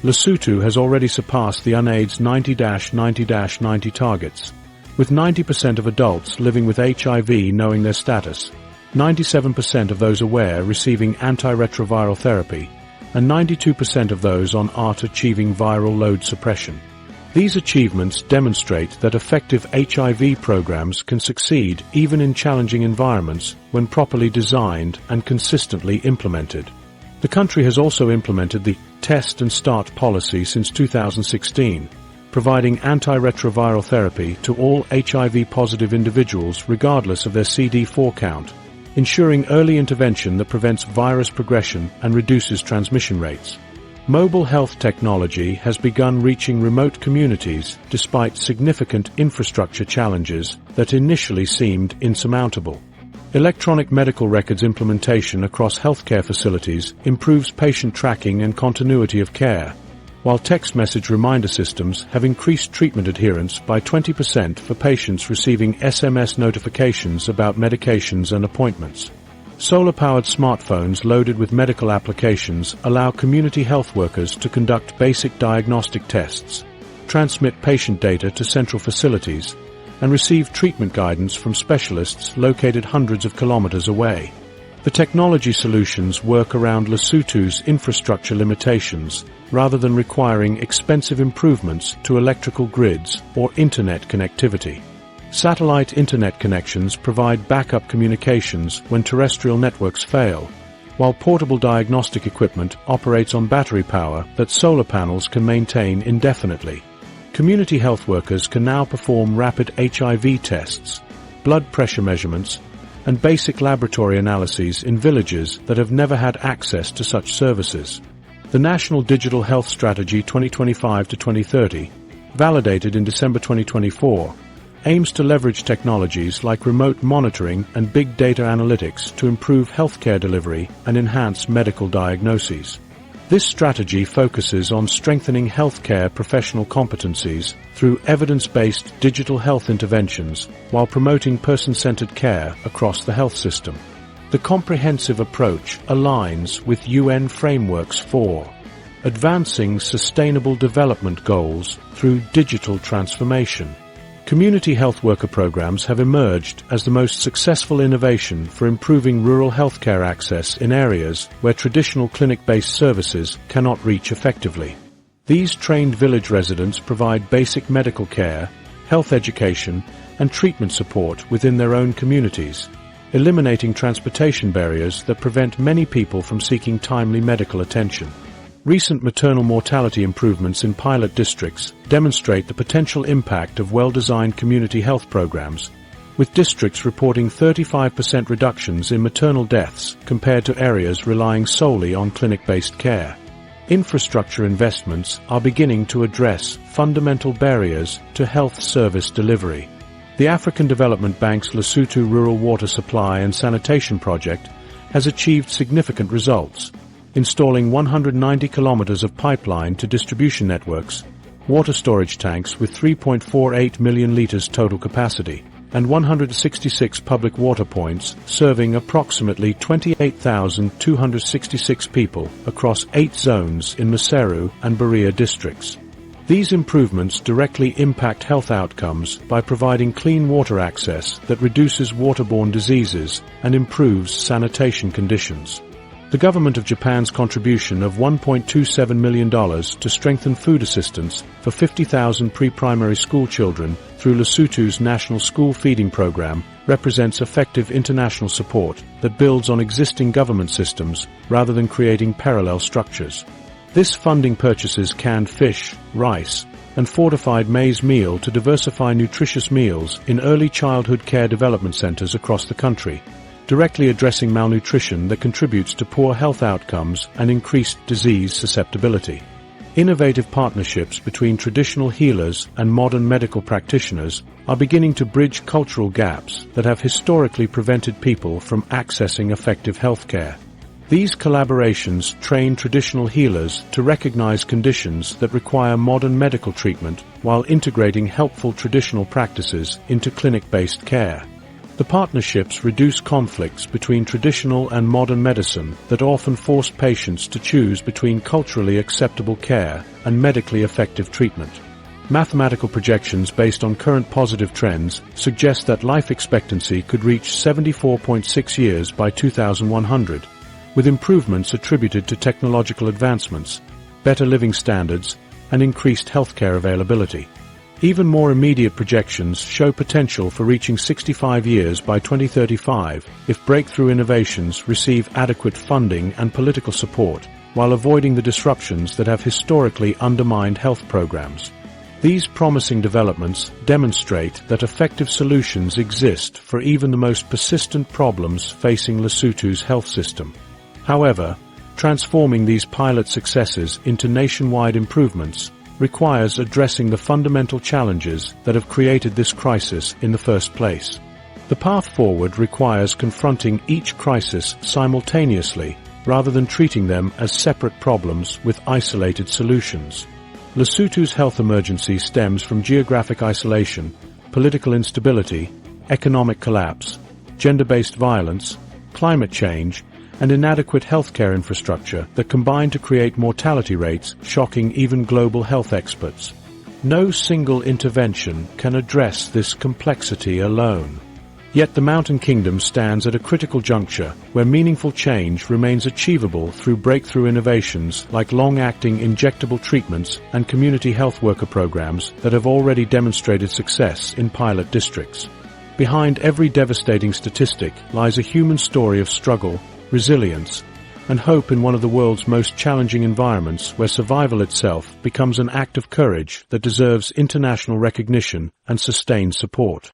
Lesotho has already surpassed the UNAIDS 90-90-90 targets, with 90% of adults living with HIV knowing their status, 97% of those aware receiving antiretroviral therapy, and 92% of those on ART achieving viral load suppression. These achievements demonstrate that effective HIV programs can succeed even in challenging environments when properly designed and consistently implemented. The country has also implemented the Test and Start policy since 2016, providing antiretroviral therapy to all HIV-positive individuals regardless of their CD4 count, ensuring early intervention that prevents virus progression and reduces transmission rates. Mobile health technology has begun reaching remote communities despite significant infrastructure challenges that initially seemed insurmountable. Electronic medical records implementation across healthcare facilities improves patient tracking and continuity of care, while text message reminder systems have increased treatment adherence by 20% for patients receiving SMS notifications about medications and appointments. Solar-powered smartphones loaded with medical applications allow community health workers to conduct basic diagnostic tests, transmit patient data to central facilities, and receive treatment guidance from specialists located hundreds of kilometers away. The technology solutions work around Lesotho's infrastructure limitations rather than requiring expensive improvements to electrical grids or internet connectivity. Satellite internet connections provide backup communications when terrestrial networks fail, while portable diagnostic equipment operates on battery power that solar panels can maintain indefinitely. Community health workers can now perform rapid HIV tests, blood pressure measurements, and basic laboratory analyses in villages that have never had access to such services. The National Digital Health Strategy 2025-2030, validated in December 2024, aims to leverage technologies like remote monitoring and big data analytics to improve healthcare delivery and enhance medical diagnoses. This strategy focuses on strengthening healthcare professional competencies through evidence-based digital health interventions while promoting person-centered care across the health system. The comprehensive approach aligns with UN frameworks for advancing sustainable development goals through digital transformation. Community health worker programs have emerged as the most successful innovation for improving rural healthcare access in areas where traditional clinic-based services cannot reach effectively. These trained village residents provide basic medical care, health education, and treatment support within their own communities, eliminating transportation barriers that prevent many people from seeking timely medical attention. Recent maternal mortality improvements in pilot districts demonstrate the potential impact of well-designed community health programs, with districts reporting 35% reductions in maternal deaths compared to areas relying solely on clinic-based care. Infrastructure investments are beginning to address fundamental barriers to health service delivery. The African Development Bank's Lesotho Rural Water Supply and Sanitation Project has achieved significant results, installing 190 kilometers of pipeline to distribution networks, water storage tanks with 3.48 million liters total capacity, and 166 public water points serving approximately 28,266 people across 8 zones in Maseru and Berea districts. These improvements directly impact health outcomes by providing clean water access that reduces waterborne diseases and improves sanitation conditions. The government of Japan's contribution of $1.27 million to strengthen food assistance for 50,000 pre-primary school children through Lesotho's National School Feeding Program represents effective international support that builds on existing government systems rather than creating parallel structures. This funding purchases canned fish, rice, and fortified maize meal to diversify nutritious meals in early childhood care development centers across the country, directly addressing malnutrition that contributes to poor health outcomes and increased disease susceptibility. Innovative partnerships between traditional healers and modern medical practitioners are beginning to bridge cultural gaps that have historically prevented people from accessing effective health care. These collaborations train traditional healers to recognize conditions that require modern medical treatment while integrating helpful traditional practices into clinic-based care. The partnerships reduce conflicts between traditional and modern medicine that often force patients to choose between culturally acceptable care and medically effective treatment. Mathematical projections based on current positive trends suggest that life expectancy could reach 74.6 years by 2100, with improvements attributed to technological advancements, better living standards, and increased healthcare availability. Even more immediate projections show potential for reaching 65 years by 2035 if breakthrough innovations receive adequate funding and political support, while avoiding the disruptions that have historically undermined health programs. These promising developments demonstrate that effective solutions exist for even the most persistent problems facing Lesotho's health system. However, transforming these pilot successes into nationwide improvements requires addressing the fundamental challenges that have created this crisis in the first place. The path forward requires confronting each crisis simultaneously rather than treating them as separate problems with isolated solutions. Lesotho's health emergency stems from geographic isolation, political instability, economic collapse, gender-based violence, climate change, and inadequate healthcare infrastructure that combine to create mortality rates shocking even global health experts. No single intervention can address this complexity alone. Yet the Mountain Kingdom stands at a critical juncture where meaningful change remains achievable through breakthrough innovations like long-acting injectable treatments and community health worker programs that have already demonstrated success in pilot districts. Behind every devastating statistic lies a human story of struggle, resilience, and hope in one of the world's most challenging environments where survival itself becomes an act of courage that deserves international recognition and sustained support.